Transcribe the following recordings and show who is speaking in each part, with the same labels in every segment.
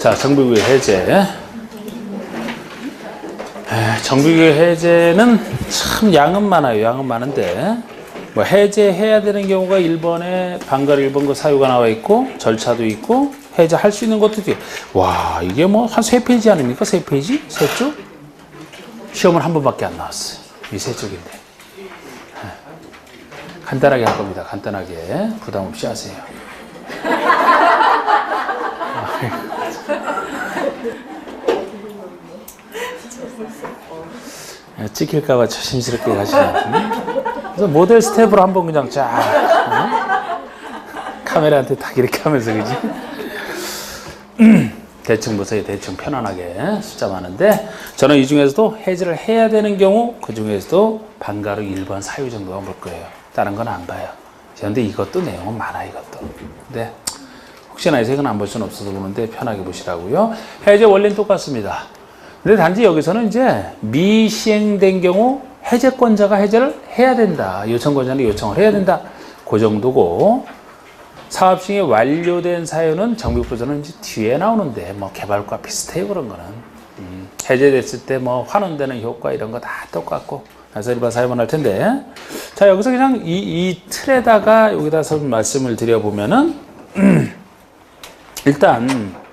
Speaker 1: 자, 정비구역 해제. 정비구역 해제는 참 양은 많아요. 양은 많은데 뭐 해제해야 되는 경우가 1번에 방갈 1번 그 사유가 나와 있고 절차도 있고 해제할 수 있는 것도 있고. 와, 이게 뭐 한 3페이지 아닙니까? 3페이지? 3쪽? 시험은 한 번밖에 안 나왔어요. 이 3쪽인데 간단하게 할 겁니다. 간단하게 부담 없이 하세요. 찍힐까봐 조심스럽게 하시는. 그래서 모델 스텝으로 한번 그냥 쫙 카메라한테 딱 이렇게 하면서 그지? 대충 보세요. 대충 편안하게 숫자 많은데 저는 이 중에서도 해제를 해야 되는 경우 그 중에서도 방가루 1번 사유 정도만 볼 거예요. 다른 건 안 봐요. 그런데 이것도 내용은 많아 이것도. 근데 혹시나 해서 이건 안 볼 수는 없어서 보는데 편하게 보시라고요. 해제 원리는 똑같습니다. 근데 단지 여기서는 이제 미시행된 경우 해제권자가 해제를 해야 된다. 요청권자는 요청을 해야 된다. 그 정도고 사업 시행이 완료된 사유는 정비부서는 이제 뒤에 나오는데 뭐 개발과 비슷해요. 그런 거는 해제됐을 때 뭐 환원되는 효과 이런 거 다 똑같고 그래서 일반 사유만 할 텐데 자 여기서 그냥 이 틀에다가 여기다 말씀을 드려보면은 일단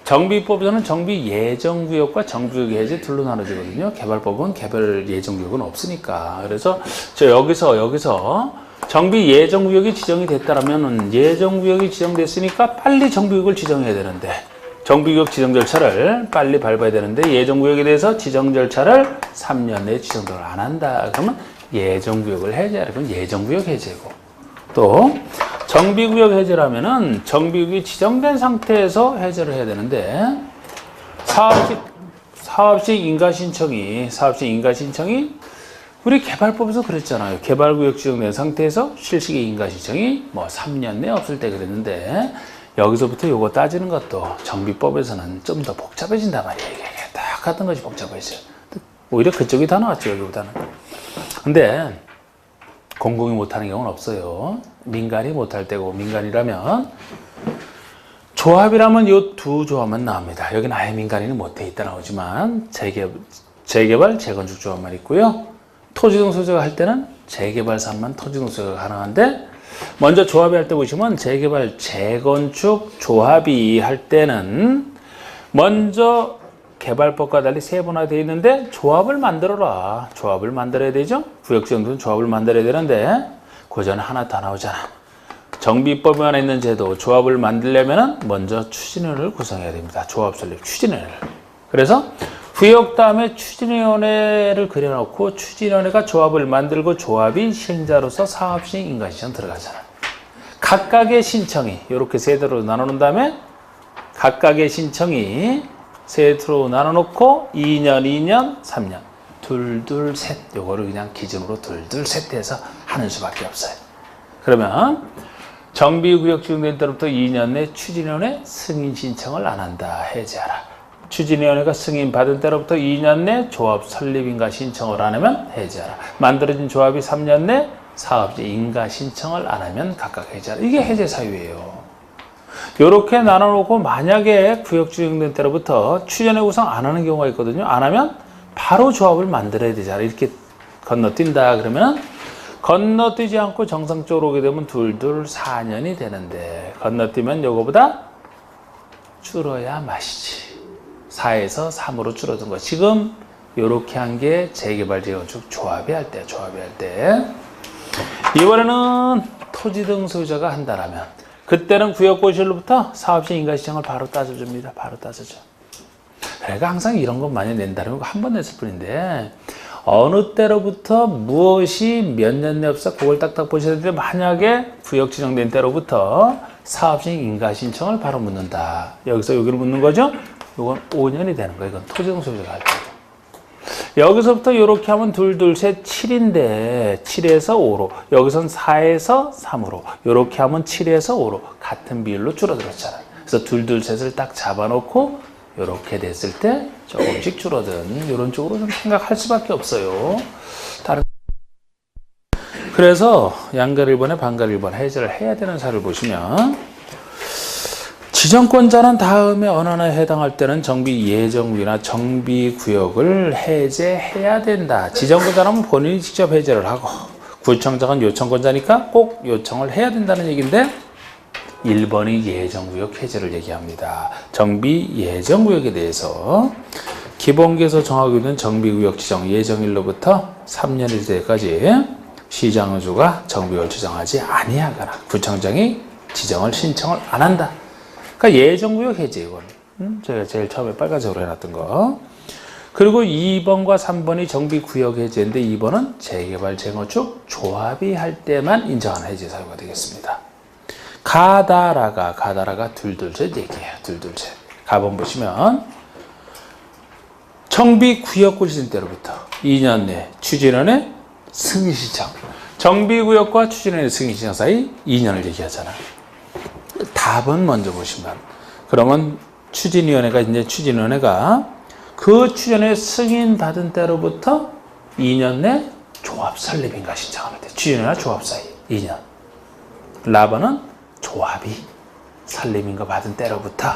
Speaker 1: 정비법에서는 정비 예정구역과 정비구역 해제 둘로 나눠지거든요. 개발법은 개발 예정구역은 없으니까. 그래서 여기서 정비 예정구역이 지정이 됐다라면 예정구역이 지정됐으니까 빨리 정비구역을 지정해야 되는데 정비구역 지정 절차를 빨리 밟아야 되는데 예정구역에 대해서 지정 절차를 3년 내에 지정을 안 한다. 그러면 예정구역을 해제하라. 그건 예정구역 해제고 또 정비구역 해제라면은 정비구역이 지정된 상태에서 해제를 해야 되는데 사업식 인가신청이 우리 개발법에서 그랬잖아요. 개발구역 지정된 상태에서 실시기 인가신청이 뭐 3년 내에 없을 때 그랬는데 여기서부터 요거 따지는 것도 정비법에서는 좀 더 복잡해진단 말이에요. 이게 딱 같은 것이 복잡해져요. 오히려 그쪽이 더 나왔죠. 여기보다는. 근데 공공이 못하는 경우는 없어요. 민간이 못할 때고 민간이라면 조합이라면 요 두 조합만 나옵니다. 여기는 아예 민간인은 못돼 있다 나오지만 재개발, 재건축 조합만 있고요. 토지등 소재가 할 때는 재개발사만 토지등 소재가 가능한데 먼저 조합이 할 때 보시면 재개발, 재건축 조합이 할 때는 먼저 개발법과 달리 세분화되어 있는데 조합을 만들어라. 조합을 만들어야 되죠. 구역지정도 조합을 만들어야 되는데 그 전에 하나 더 나오잖아. 정비법에 안에 있는 제도 조합을 만들려면 먼저 추진위원회를 구성해야 됩니다. 조합 설립 추진위원회를. 그래서 구역 다음에 추진위원회를 그려놓고 추진위원회가 조합을 만들고 조합이 시행자로서 사업시행 인가신청 들어가잖아. 각각의 신청이 이렇게 세대로 나누는 다음에 각각의 신청이 세트로 나눠놓고 2년, 3년 둘, 셋 요거를 그냥 기준으로 둘, 셋 해서 하는 수밖에 없어요. 그러면 정비구역 지정된 때부터 2년 내 추진위원회 승인 신청을 안 한다. 해제하라. 추진위원회가 승인 받은 때로부터 2년 내 조합 설립인가 신청을 안 하면 해제하라. 만들어진 조합이 3년 내 사업지 인가 신청을 안 하면 각각 해제하라. 이게 해제 사유예요. 이렇게 나눠놓고 만약에 구역 지정된 때로부터 추진위원회 구성 안 하는 경우가 있거든요. 안 하면 바로 조합을 만들어야 되잖아. 이렇게 건너뛴다 그러면 건너뛰지 않고 정상적으로 오게 되면 4년이 되는데 건너뛰면 요거보다 줄어야 맛이지. 4에서 3으로 줄어든 거. 지금 요렇게 한 게 재개발 재건축 조합이 할 때. 이번에는 토지 등 소유자가 한다라면 그때는 구역고시로부터 사업시행 인가신청을 바로 따져줍니다. 바로 따져줘. 그러니까 항상 이런 것 많이 낸다는 거 한 번 냈을 뿐인데 어느 때로부터 무엇이 몇 년 내 없어 그걸 딱딱 보셔야 되는데 만약에 구역 지정된 때로부터 사업시행 인가신청을 바로 묻는다. 여기서 여기를 묻는 거죠. 이건 5년이 되는 거예요. 이건 토지등 소유자가 할 때고. 여기서부터 이렇게 하면 2, 7, 7인데 7에서 5로 여기선 4에서 3으로 이렇게 하면 7에서 5로 같은 비율로 줄어들었잖아요. 그래서 2, 7을 딱 잡아놓고 이렇게 됐을 때 조금씩 줄어든 이런 쪽으로 좀 생각할 수밖에 없어요. 그래서 양갈 1번에 방갈 1번 해제를 해야 되는 사를 보시면 지정권자는 다음에 어느 하나에 해당할 때는 정비 예정구역이나 정비구역을 해제해야 된다. 지정권자는 본인이 직접 해제를 하고 구청장은 요청권자니까 꼭 요청을 해야 된다는 얘기인데 1번이 예정구역 해제를 얘기합니다. 정비 예정구역에 대해서 기본계에서 정하고 있는 정비구역 지정 예정일로부터 3년이 될 때까지 시장주가 정비구역을 지정하지 아니하거나 구청장이 지정을 신청을 안 한다. 그러니까 예정구역 해제 이건 제가 제일 처음에 빨간색으로 해놨던 거. 그리고 2번과 3번이 정비구역 해제인데 2번은 재개발 재건축 조합이 할 때만 인정하는 해제 사유가 되겠습니다. 가다라가 둘둘셋 얘기해요. 둘둘셋. 가본 보시면 정비구역구 지정 때로부터 2년 내 추진원의 승인 신청. 정비구역과 추진원의 승인 신청 사이 2년을 얘기하잖아. 답은 먼저 보시면 그러면 추진위원회가 그 추진위원회 승인 받은 때로부터 2년 내 조합 설립인가 신청하면 돼. 추진위원회와 조합 사이 2년. 라번은 조합이 설립인가 받은 때로부터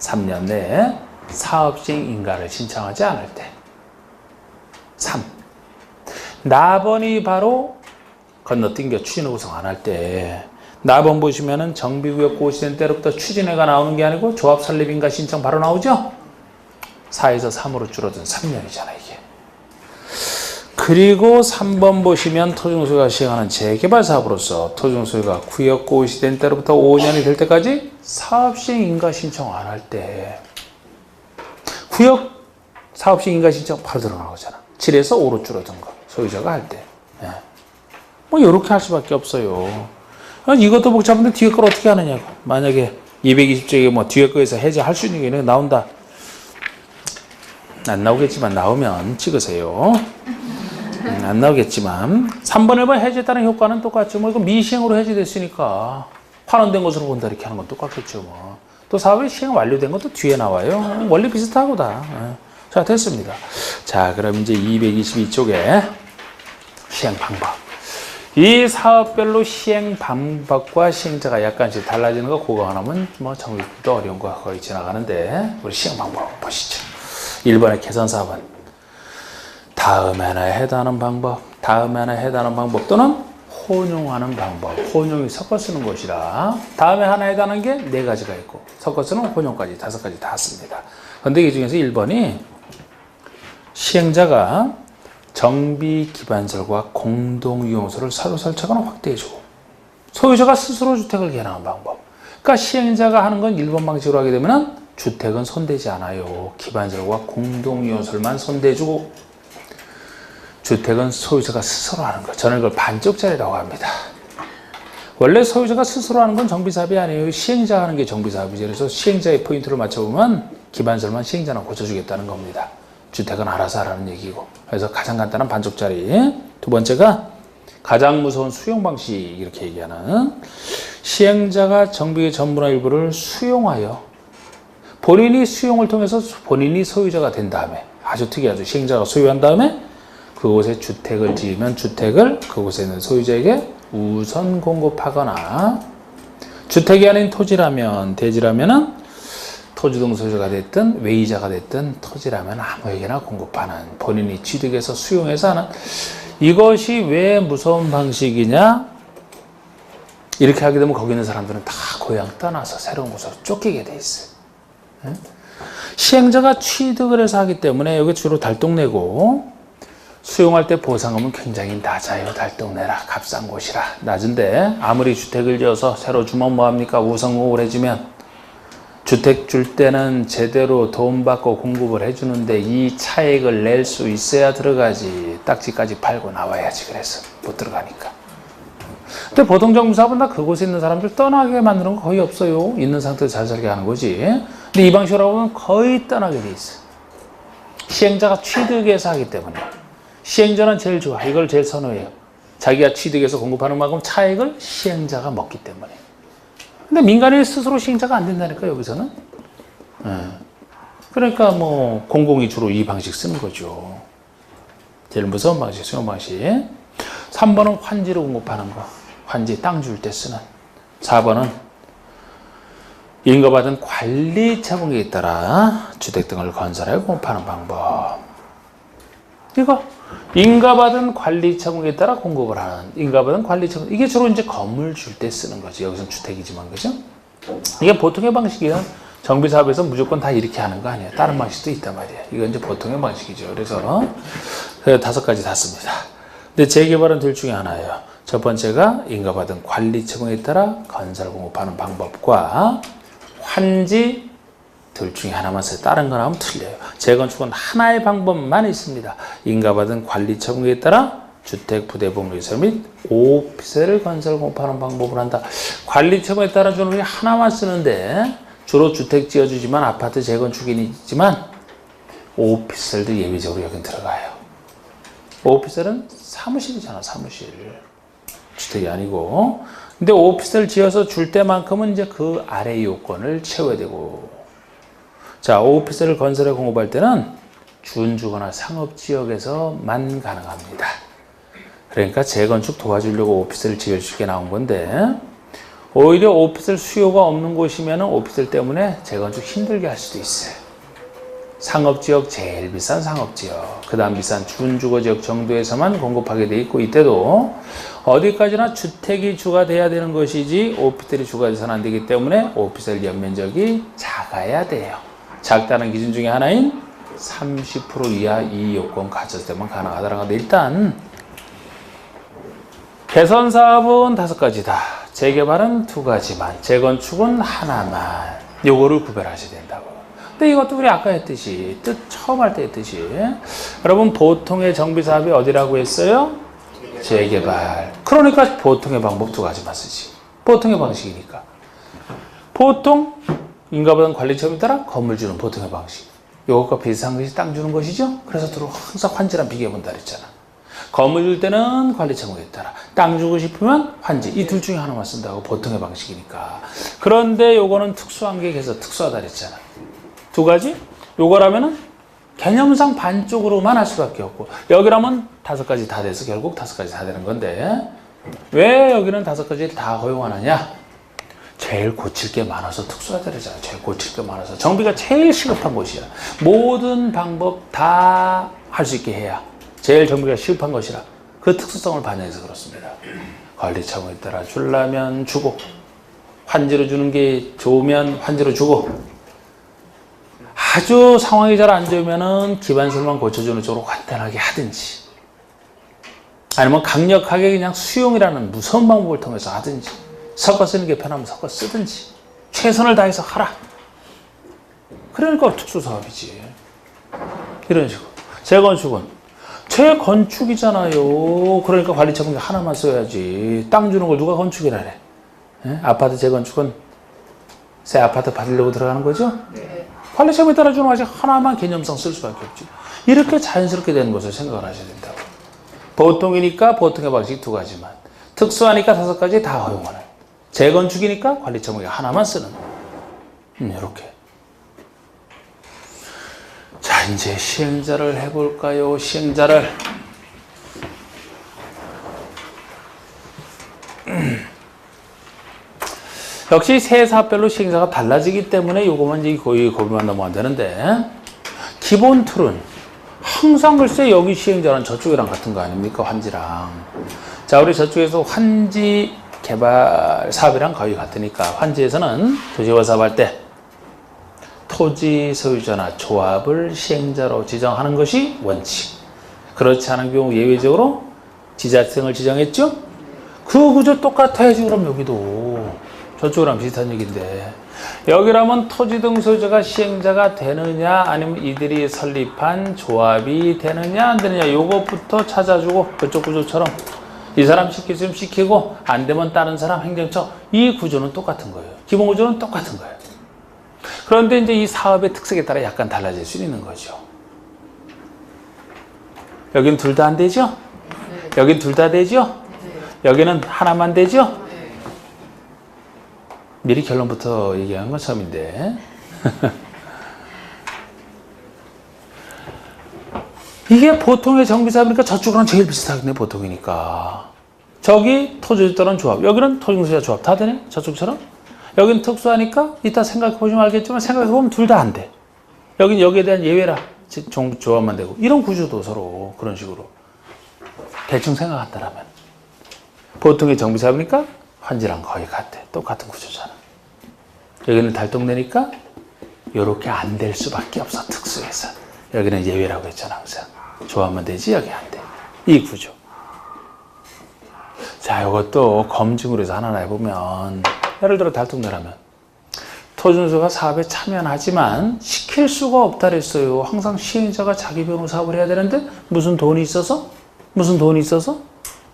Speaker 1: 3년 내에 사업시행 인가를 신청하지 않을 때. 3. 나번이 바로 건너뛴겨 추진회 구성 안 할 때. 나번 보시면은 정비구역 고시된 때로부터 추진회가 나오는 게 아니고 조합 설립인가 신청 바로 나오죠? 4에서 3으로 줄어든 3년이잖아 이게. 그리고 3번 보시면 토지공소유가 시행하는 재개발 사업으로서 토지공소유가 구역 고시된 때로부터 5년이 될 때까지 사업시행 인가 신청 안 할 때 구역 사업시행 인가 신청 바로 들어가잖아. 7에서 5로 줄어든 거 소유자가 할 때. 뭐 이렇게 할 수밖에 없어요. 이것도 복잡한데 뒤에 걸 어떻게 하느냐고. 만약에 220쪽에 뭐 뒤에 거에서 해제할 수 있는 게 나온다. 안 나오겠지만 나오면 찍으세요. 안 나오겠지만 3번 1번 해제에 따른 효과는 똑같죠. 뭐 이거 미시행으로 해제됐으니까 환원된 것으로 본다 이렇게 하는 건 똑같겠죠. 뭐. 또 사업이 시행 완료된 것도 뒤에 나와요. 원리 비슷하고 다. 자 됐습니다. 자 그럼 이제 222쪽에 시행 방법. 이 사업별로 시행 방법과 시행자가 약간씩 달라지는 거 그거 하나면 뭐 정리도 어려운 거 거의 지나가는데 우리 시행 방법 보시죠. 1번의 개선 사업은 다음에나 해당하는 방법, 또는 혼용하는 방법, 혼용이 섞어 쓰는 것이라 다음에 하나 해당하는 게 4가지가 있고 섞어 쓰는 혼용까지 5가지 다 씁니다. 그런데 이 중에서 1번이 시행자가 정비 기반설과 공동이용소를 서로 설치하거나 확대해주고 소유자가 스스로 주택을 개량하는 방법. 그러니까 시행자가 하는 건 1번 방식으로 하게 되면 주택은 손대지 않아요. 기반설과 공동이용소만 손대주고 주택은 소유자가 스스로 하는 거. 저는 이걸 반쪽짜리라고 합니다. 원래 소유자가 스스로 하는 건 정비사업이 아니에요. 시행자가 하는 게 정비사업이죠. 그래서 시행자의 포인트를 맞춰보면 기반설만 시행자는 고쳐주겠다는 겁니다. 주택은 알아서 하라는 얘기고. 그래서 가장 간단한 반쪽짜리. 두 번째가 가장 무서운 수용 방식 이렇게 얘기하는 시행자가 정비의 전부나 일부를 수용하여 본인이 수용을 통해서 본인이 소유자가 된 다음에 아주 특이하죠. 시행자가 소유한 다음에 그곳에 주택을 지으면 주택을 그곳에 있는 소유자에게 우선 공급하거나 주택이 아닌 토지라면 대지라면은 토지 등 소유자가 됐든 외이자가 됐든 토지라면 아무에게나 공급하는 본인이 취득해서 수용해서 하는 이것이 왜 무서운 방식이냐 이렇게 하게 되면 거기 있는 사람들은 다 고향 떠나서 새로운 곳으로 쫓기게 돼 있어요. 시행자가 취득을 해서 하기 때문에 여기 주로 달동네고 수용할 때 보상금은 굉장히 낮아요. 달동네라 값싼 곳이라 낮은데 아무리 주택을 지어서 새로 주면 뭐합니까? 우선공급을 해주면 주택 줄 때는 제대로 돈 받고 공급을 해주는데 이 차액을 낼 수 있어야 들어가지. 딱지까지 팔고 나와야지. 그래서 못 들어가니까. 근데 보통 정비사업은 다 그곳에 있는 사람들 떠나게 만드는 거 거의 없어요. 있는 상태에서 잘 살게 하는 거지. 근데 이 방식으로 하면 거의 떠나게 돼 있어. 시행자가 취득해서 하기 때문에. 시행자는 제일 좋아. 이걸 제일 선호해요. 자기가 취득해서 공급하는 만큼 차액을 시행자가 먹기 때문에. 근데 민간인 스스로 시행자가 안 된다니까 여기서는. 그러니까 뭐 공공이 주로 이 방식 쓰는 거죠. 제일 무서운 방식, 수용 방식. 3번은 환지로 공급하는 거. 환지 땅 줄 때 쓰는. 4번은 인가받은 관리 처분에 따라 주택 등을 건설하여 공급하는 방법. 이거 인가받은 관리 처분에 따라 공급을 하는 인가받은 관리 처분. 이게 주로 이제 건물 줄 때 쓰는 거지. 여기서는 주택이지만 그죠? 이게 보통의 방식이야. 정비 사업에서 무조건 다 이렇게 하는 거 아니야. 다른 방식도 있단 말이야. 이건 이제 보통의 방식이죠. 그래서 5가지 다 씁니다. 근데 재개발은 둘 중에 하나예요. 첫 번째가 인가받은 관리 처분에 따라 건설 공급하는 방법과 환지 둘 중에 하나만 써요. 다른 건 하면 틀려요. 재건축은 하나의 방법만 있습니다. 인가받은 관리 처분에 따라 주택 부대 복리설 및 오피스를 건설 공급하는 방법을 한다. 관리 처분에 따라 주는 게 하나만 쓰는데 주로 주택 지어주지만 아파트 재건축이지만 오피스들도 예외적으로 여기 들어가요. 오피스는 사무실이잖아. 사무실. 주택이 아니고. 근데 오피스를 지어서 줄 때만큼은 이제 그 아래 요건을 채워야 되고. 자, 오피스를 건설해 공급할 때는 준주거나 상업지역에서만 가능합니다. 그러니까 재건축 도와주려고 오피스를 지어주게 나온 건데 오히려 오피스 수요가 없는 곳이면 오피스 때문에 재건축 힘들게 할 수도 있어요. 상업지역 제일 비싼 상업지역, 그 다음 비싼 준주거지역 정도에서만 공급하게 돼 있고 이때도 어디까지나 주택이 주가 돼야 되는 것이지 오피스텔이 주가 돼서는 안 되기 때문에 오피스텔 연면적이 작아야 돼요. 작다는 기준 중에 하나인 30% 이하 이 요건 갖췄을 때만 가능하더라고요. 일단 개선 사업은 5가지다. 재개발은 2가지만, 재건축은 하나만. 요거를 구별하셔야 된다고. 근데 이것도 우리 아까 했듯이 처음 할 때 했듯이 여러분 보통의 정비 사업이 어디라고 했어요? 재개발. 그러니까 보통의 방법 2가지만 쓰지. 보통의 방식이니까. 보통 인가받은 관리 처분에 따라 건물 주는 보통의 방식. 이것과 비슷한 것이 땅 주는 것이죠. 그래서 항상 환지랑 비교해 본다 그랬잖아. 건물 줄 때는 관리 처분에 따라, 땅 주고 싶으면 환지. 이 둘 중에 하나만 쓴다고 보통의 방식이니까. 그런데 요거는 특수한 게 계속 특수하다 그랬잖아. 2가지? 요거라면은 개념상 반쪽으로만 할 수밖에 없고 여기라면 5가지 다 돼서 결국 5가지 다 되는 건데 왜 여기는 5가지 다 허용하느냐? 제일 고칠 게 많아서 특수하다 그러잖아. 제일 고칠 게 많아서. 정비가 제일 시급한 곳이야. 모든 방법 다 할 수 있게 해야 제일 정비가 시급한 것이라 그 특수성을 반영해서 그렇습니다. 관리 처분에 따라 주려면 주고 환지로 주는 게 좋으면 환지로 주고 아주 상황이 잘 안 좋으면은 기반설만 고쳐주는 쪽으로 간단하게 하든지 아니면 강력하게 그냥 수용이라는 무서운 방법을 통해서 하든지 섞어 쓰는 게 편하면 섞어 쓰든지 최선을 다해서 하라. 그러니까 특수사업이지. 이런 식으로. 재건축은 재건축이잖아요. 그러니까 관리처분 하나만 써야지. 땅 주는 걸 누가 건축이라 해. 예? 아파트 재건축은 새 아파트 받으려고 들어가는 거죠? 네. 관리처분에 따라 주는 것이 하나만 개념상 쓸 수밖에 없지. 이렇게 자연스럽게 되는 것을 생각을 하셔야 된다고. 보통이니까 보통의 방식 2가지만. 특수하니까 5가지 다 허용하는. 재건축이니까 관리처분이 하나만 쓰는. 이렇게. 자, 이제 시행자를 해볼까요? 시행자를. 역시 세 사업별로 시행자가 달라지기 때문에 요거만 이제 거의 고비만 넘어가면 되는데 기본 틀은 항상 글쎄 여기 시행자는 저쪽이랑 같은 거 아닙니까? 환지랑. 자, 우리 저쪽에서 환지 개발 사업이랑 거의 같으니까 환지에서는 도시개발 사업할 때 토지 소유자나 조합을 시행자로 지정하는 것이 원칙. 그렇지 않은 경우 예외적으로 지자층을 지정했죠? 그 구조 똑같아야지. 그럼 여기도 저쪽이랑 비슷한 얘기인데 여기라면 토지 등 소유자가 시행자가 되느냐 아니면 이들이 설립한 조합이 되느냐 안 되느냐 요것부터 찾아주고 그쪽 구조처럼 이 사람 시키면 시키고 안 되면 다른 사람 행정처 이 구조는 똑같은 거예요. 기본 구조는 똑같은 거예요. 그런데 이제 이 사업의 특색에 따라 약간 달라질 수 있는 거죠. 여기는 둘 다 안 되죠? 네. 여기는 둘 다 되죠? 네. 여기는 하나만 되죠? 네. 미리 결론부터 얘기한 건 처음인데 이게 보통의 정비사업이니까 저쪽이랑 제일 비슷하겠네. 보통이니까 저기 토지에 따른 조합, 여기는 토지공사자 조합 다 되네. 저쪽처럼. 여긴 특수하니까 이따 생각해 보시면 알겠지만 생각해 보면 둘 다 안 돼. 여긴 여기에 대한 예외라 조합만 되고 이런 구조도 서로 그런 식으로 대충 생각한다라면 보통의 정비사업이니까 환지랑 거의 같아. 똑같은 구조잖아. 여기는 달동네니까 이렇게 안 될 수밖에 없어. 특수해서 여기는 예외라고 했잖아. 항상 조합만 되지 여기 안 돼. 이 구조. 자, 이것도 검증으로 해서 하나 해보면 예를 들어 달동네라면 토지운수가 사업에 참여하지만 시킬 수가 없다 그랬어요. 항상 시행자가 자기 병으로 사업을 해야 되는데 무슨 돈이 있어서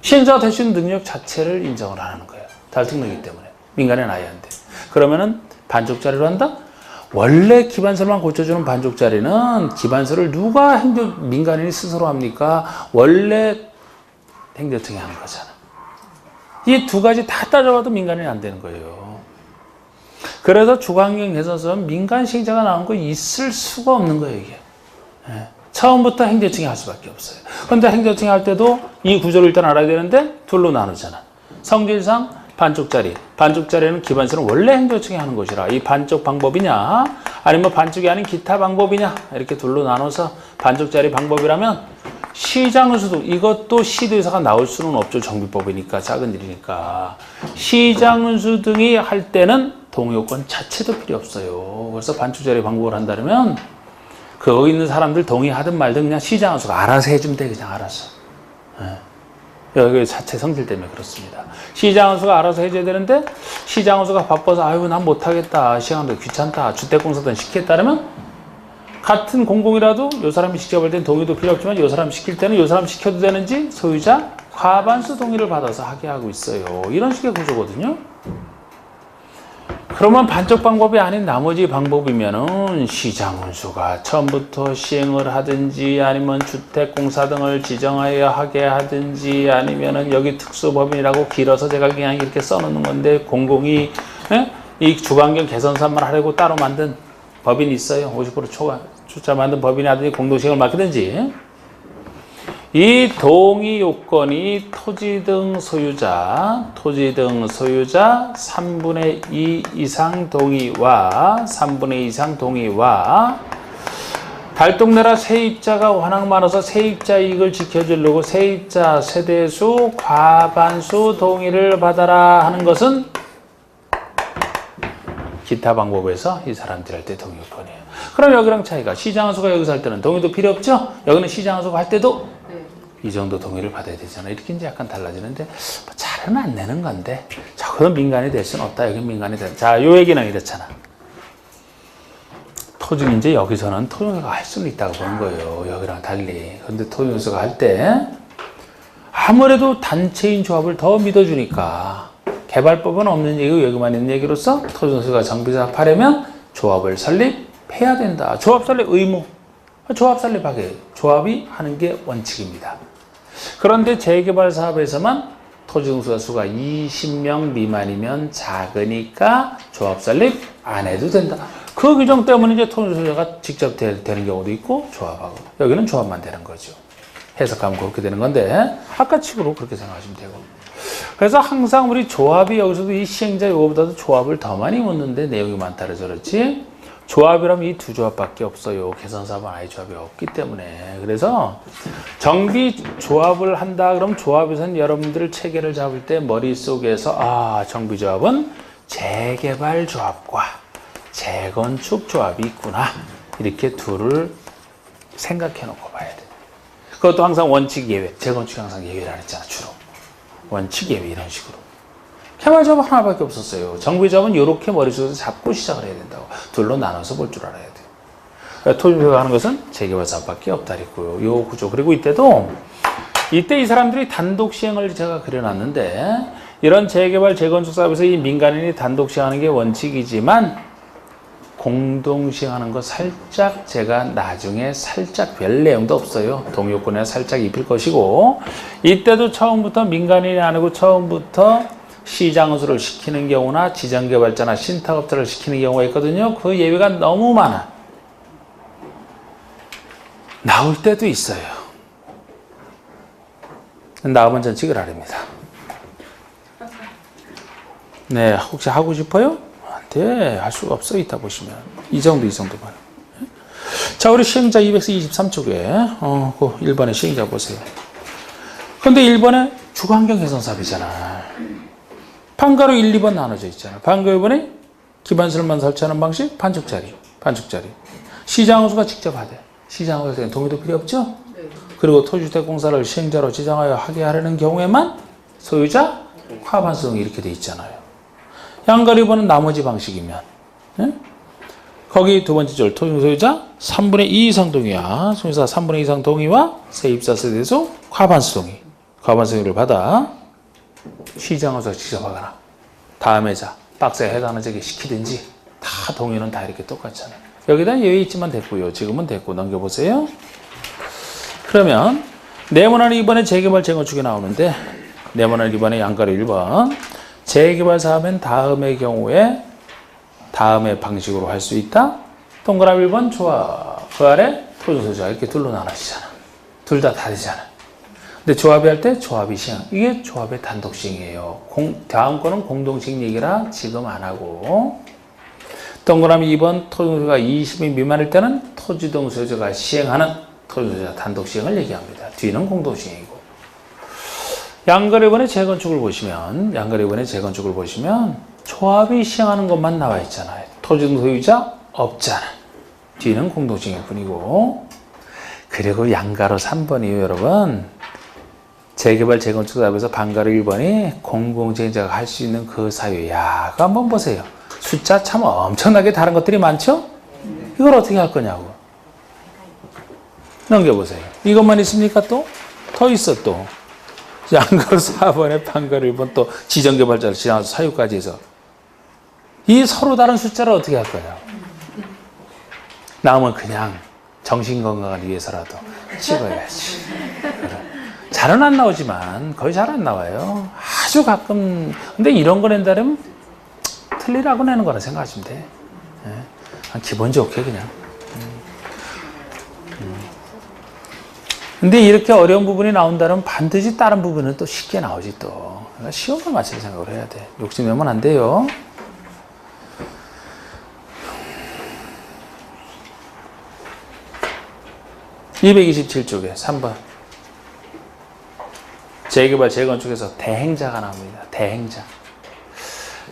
Speaker 1: 시행자가 될 수 있는 능력 자체를 인정을 안 하는 거예요. 달동네이기 때문에 민간인 아예 안 돼. 그러면은 반쪽짜리로 한다? 원래 기반서만 고쳐주는 반쪽짜리는 기반서를 누가 민간인이 스스로 합니까? 원래 행정청이 하는 거잖아. 이 두 가지 다 따져봐도 민간인이 안 되는 거예요. 그래서 주거환경 개선서는 민간 시행자가 나온 거 있을 수가 없는 거예요, 이게. 예. 처음부터 행정청이 할 수밖에 없어요. 그런데 행정청이 할 때도 이 구조를 일단 알아야 되는데 둘로 나누잖아. 성질상 반쪽짜리는 기반서는 원래 행정청이 하는 것이라 이 반쪽 방법이냐 아니면 반쪽이 아닌 기타 방법이냐 이렇게 둘로 나눠서 반쪽짜리 방법이라면 시장운수도 이것도 시도의사가 나올 수는 없죠. 정비법이니까 작은 일이니까 시장운수 등이 할 때는 동의요건 자체도 필요 없어요. 그래서 반쪽짜리 방법을 한다면 거기 있는 사람들 동의하든 말든 그냥 시장운수가 알아서 해주면 돼. 그냥 알아서. 여기 자체 성질 때문에 그렇습니다. 시장운수가 알아서 해줘야 되는데 시장운수가 바빠서 아유 난 못하겠다. 시장운수 귀찮다. 주택공사든 시켰다면 같은 공공이라도 이 사람이 직접 할 때는 동의도 필요 없지만 이 사람 시킬 때는 이 사람 시켜도 되는지 소유자 과반수 동의를 받아서 하게 하고 있어요. 이런 식의 구조거든요. 그러면 반쪽 방법이 아닌 나머지 방법이면은 시장운수가 처음부터 시행을 하든지 아니면 주택공사 등을 지정하여 하게 하든지 아니면은 여기 특수법인이라고 길어서 제가 그냥 이렇게 써놓는 건데 공공이 이 주거환경 개선사업만 하려고 따로 만든 법인이 있어요. 50% 초짜 만든 법인이 하든지 공동시행을 맡기든지 이 동의 요건이 토지 등 소유자 3분의 2 이상 동의와 달동네라 세입자가 워낙 많아서 세입자 이익을 지켜주려고 세입자 세대수 과반수 동의를 받아라 하는 것은 기타 방법에서 이 사람들이 할 때 동의 요건이에요. 그럼 여기랑 차이가 시장운수가 여기서 할 때는 동의도 필요 없죠? 여기는 시장운수가 할 때도 이 정도 동의를 받아야 되잖아. 이렇게 이제 약간 달라지는데 잘은 안 내는 건데 저거는 민간이 될 수는 없다. 여기 민간이 될. 자, 요 얘기는 이렇잖아. 토지는 이제 여기서는 토지운수가 할 수는 있다고 보는 거예요. 여기랑 달리. 그런데 토지운수가 할 때 아무래도 단체인 조합을 더 믿어주니까 개발법은 없는 얘기고 여기만 있는 얘기로서 토지운수가 정비사업 하려면 조합을 설립해야 된다. 조합 설립 의무. 조합 설립하게. 조합이 하는 게 원칙입니다. 그런데 재개발 사업에서만 토지운수가 수가 20명 미만이면 작으니까 조합 설립 안 해도 된다. 그 규정 때문에 이제 토지운수가 직접 되는 경우도 있고 조합하고 여기는 조합만 되는 거죠. 해석하면 그렇게 되는 건데 아까 식으로 그렇게 생각하시면 되고. 그래서 항상 우리 조합이 여기서도 이 시행자 요거보다도 조합을 더 많이 묻는데 내용이 많다 그래서 그렇지 조합이라면 이 두 조합밖에 없어요. 개선사업은 아예 조합이 없기 때문에. 그래서 정비 조합을 한다 그럼 조합에서는 여러분들 체계를 잡을 때 머릿속에서 정비조합은 재개발 조합과 재건축 조합이 있구나. 이렇게 둘을 생각해 놓고 봐야 돼. 그것도 항상 원칙 예외. 재건축이 항상 예외라 그랬잖아. 주로. 원칙 예외 이런 식으로. 개발조합은 하나밖에 없었어요. 정비조합은 이렇게 머릿속에서 잡고 시작을 해야 된다고. 둘로 나눠서 볼 줄 알아야 돼요. 그러니까 토지조합을 하는 것은 재개발 사업밖에 없다 그랬고요. 요 구조. 그리고 이때 이 사람들이 단독 시행을 제가 그려놨는데 이런 재개발 재건축 사업에서 이 민간인이 단독 시행하는 게 원칙이지만 공동 시행하는 거 살짝 제가 나중에 살짝 별 내용도 없어요. 동요권에 살짝 입힐 것이고 이때도 처음부터 민간인이 아니고 처음부터 시장운수를 시키는 경우나 지정개발자나 신탁업자를 시키는 경우가 있거든요. 그 예외가 너무 많아. 나올 때도 있어요. 나오면 전칙을 아닙니다. 네, 혹시 하고 싶어요? 돼. 할 수가 없어. 이따 보시면. 이 정도만. 자, 우리 시행자 223쪽에, 그 1번에 시행자 보세요. 근데 1번에 주거환경 개선 사업이잖아. 방가로 1, 2번 나눠져 있잖아. 방가 1번에 기반시설만 설치하는 방식, 반쪽짜리. 시장호수가 직접 하되. 시장호수에 동의도 필요 없죠? 네. 그리고 토지주택공사를 시행자로 지정하여 하게 하려는 경우에만 소유자, 과반수동이 이렇게 돼 있잖아요. 양가로 2번은 나머지 방식이면. 네? 거기 두 번째 줄 토지 소유자 3분의 2 이상 동의야. 소유자 3분의 2 이상 동의와 세입자세 대해서 과반수동의를 받아 시장호수가 직접 하거나 다음 해자 박스에 해당하는 적에 시키든지 다 동의는 다 이렇게 똑같잖아요. 여기다 예외 있지만 됐고요. 지금은 됐고 넘겨보세요. 그러면 네모난 2번에 재개발 재건축이 나오는데 네모난 2번에 양가로 1번 재개발 사업은 다음의 경우에 다음의 방식으로 할 수 있다. 동그라미 1번 조합. 그 아래 토지 소유자 이렇게 둘로 나눠지잖아. 둘 다 되잖아. 근데 조합이 할 때 조합이 시행. 이게 조합의 단독 시행이에요. 다음 거는 공동시행 얘기라 지금 안 하고. 동그라미 2번 토지 소유자가 20인 미만일 때는 토지동 소유자가 시행하는 토지 소유자 단독 시행을 얘기합니다. 뒤는 공동시행이고. 양가로 1번의 재건축을 보시면 조합이 시행하는 것만 나와 있잖아요. 토지동 소유자 없잖아. 뒤는 공동시행일 뿐이고. 그리고 양가로 3번이에요, 여러분. 재개발 재건축 사업에서 방가로 1번이 공공시행자가 할 수 있는 그 사유야. 그거 한번 보세요. 숫자 참 엄청나게 다른 것들이 많죠? 이걸 어떻게 할 거냐고. 넘겨보세요. 이것만 있습니까 또? 더 있어 또. 양가로 4번에 방가로 1번 또 지정개발자를 지정해서 사유까지 해서 이 서로 다른 숫자를 어떻게 할 거냐. 나오면 그냥 정신건강을 위해서라도 찍어야지. 그래. 잘은 안 나오지만 거의 잘 안 나와요. 아주 가끔. 근데 이런 거 낸다면 틀리라고 내는 거라 생각하시면 돼. 예. 기분 좋게 그냥. 근데 이렇게 어려운 부분이 나온다면 반드시 다른 부분은 또 쉽게 나오지 또. 그러니까 쉬운 걸 맞출 생각을 해야 돼. 욕심내면 안 돼요. (227쪽에) 3번 재개발 재건축에서 대행자가 나옵니다. 대행자.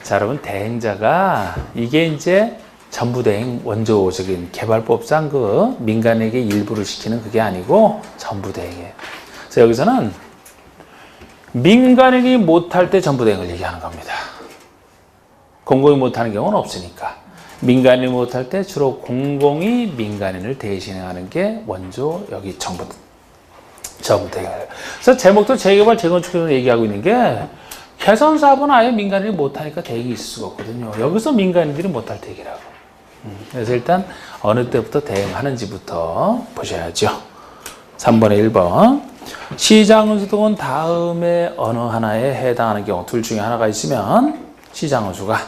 Speaker 1: 자, 여러분 대행자가 이게 이제 전부대행 원조적인 개발법상 그 민간에게 일부를 시키는 그게 아니고 전부대행이에요. 그래서 여기서는 민간인이 못할 때 전부대행을 얘기하는 겁니다. 공공이 못하는 경우는 없으니까. 민간인이 못할 때 주로 공공이 민간인을 대신하는 게 원조 여기 전부대행이에요. 그래서 제목도 재개발 재건축에서 얘기하고 있는 게 개선사업은 아예 민간인이 못하니까 대행이 있을 수가 없거든요. 여기서 민간인들이 못할 때 얘기라고. 그래서 일단 어느 때부터 대응하는지부터 보셔야죠. 3번에 1번 시장은수등은 다음에 어느 하나에 해당하는 경우 둘 중에 하나가 있으면 시장은수가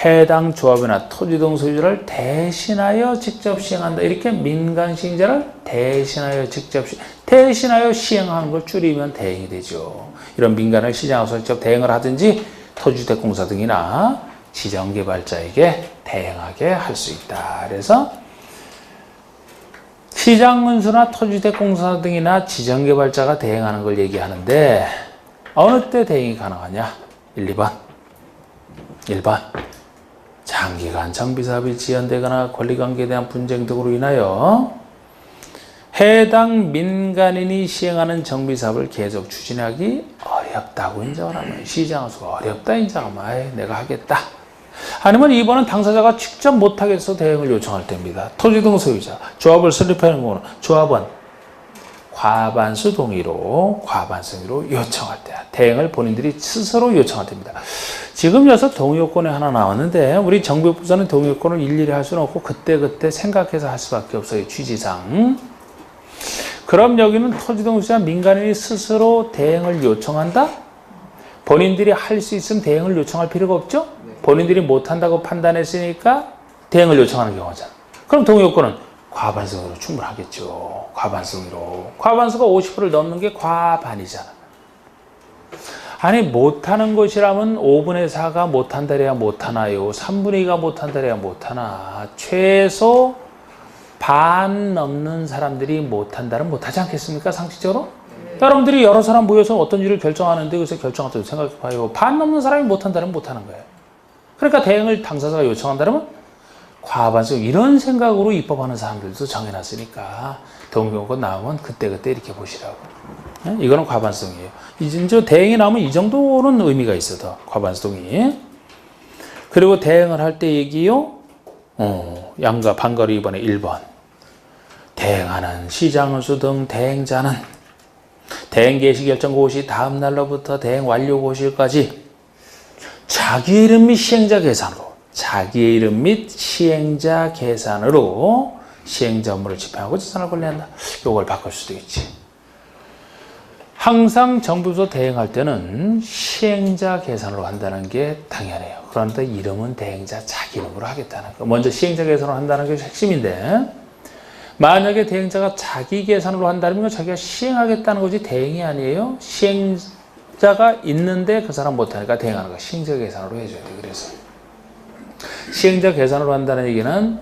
Speaker 1: 해당 조합이나 토지동 소유자를 대신하여 직접 시행한다. 이렇게 민간 시행자를 대신하여 시행하는 걸 줄이면 대행이 되죠. 이런 민간을 시장으로서 직접 대행을 하든지 토지주택공사 등이나 지정개발자에게 대행하게 할 수 있다. 그래서 시장문수나 토지주택공사 등이나 지정개발자가 대행하는 걸 얘기하는데 어느 때 대행이 가능하냐? 1, 2번. 1번. 장기간 정비사업이 지연되거나 권리관계에 대한 분쟁 등으로 인하여 해당 민간인이 시행하는 정비사업을 계속 추진하기 어렵다고 인정을 하면 시장수가 어렵다 인정하면 내가 하겠다. 아니면 2번은 당사자가 직접 못하겠어 대행을 요청할 때입니다. 토지등 소유자, 조합을 설립하는 경우는 조합원 과반수 동의로 요청할 때 대행을 본인들이 스스로 요청할 때입니다. 지금 여기서 동의 요건이 하나 나왔는데 우리 정비부서는 동의 요건을 일일이 할 수는 없고 그때 생각해서 할 수밖에 없어요. 취지상. 그럼 여기는 토지등 소유자 민간인이 스스로 대행을 요청한다? 본인들이 할 수 있으면 대행을 요청할 필요가 없죠? 본인들이 못한다고 판단했으니까 대행을 요청하는 경우잖아. 그럼 동의 요건은 과반수로 충분하겠죠. 과반수로. 과반수가 50%를 넘는 게 과반이잖아. 아니 못하는 것이라면 5분의 4가 못한다래야 못하나요? 3분의 2가 못한다래야 못하나? 최소 반 넘는 사람들이 못한다는 못하지 않겠습니까? 상식적으로? 여러분들이 여러 사람 모여서 어떤 일을 결정하는데 그래서 결정할 때 생각해봐요. 반 넘는 사람이 못한다면 못하는 거예요. 그러니까 대행을 당사자가 요청한다면 과반수 이런 생각으로 입법하는 사람들도 정해놨으니까 동경권 나오면 그때그때 이렇게 보시라고. 이거는 과반성이에요. 이제 대행이 나오면 이 정도는 의미가 있어. 더 과반성이. 그리고 대행을 할 때 얘기요. 양가 반가로 이번에 1번. 대행하는 시장원수 등 대행자는 대행 개시 결정 고시 다음 날로부터 대행 완료 고시일까지 자기 이름 및 시행자 계산으로 자기의 이름 및 시행자 계산으로 시행자 업무를 집행하고 재산을 관리한다. 이걸 바꿀 수도 있지. 항상 정부에서 대행할 때는 시행자 계산으로 한다는 게 당연해요. 그런데 이름은 대행자 자기 이름으로 하겠다는 거. 먼저 시행자 계산으로 한다는 게 핵심인데 만약에 대행자가 자기 계산으로 한다면 자기가 시행하겠다는 거지 대행이 아니에요. 시행자가 있는데 그 사람 못하니까 대행하는 거. 시행자 계산으로 해줘야 돼. 그래서 시행자 계산으로 한다는 얘기는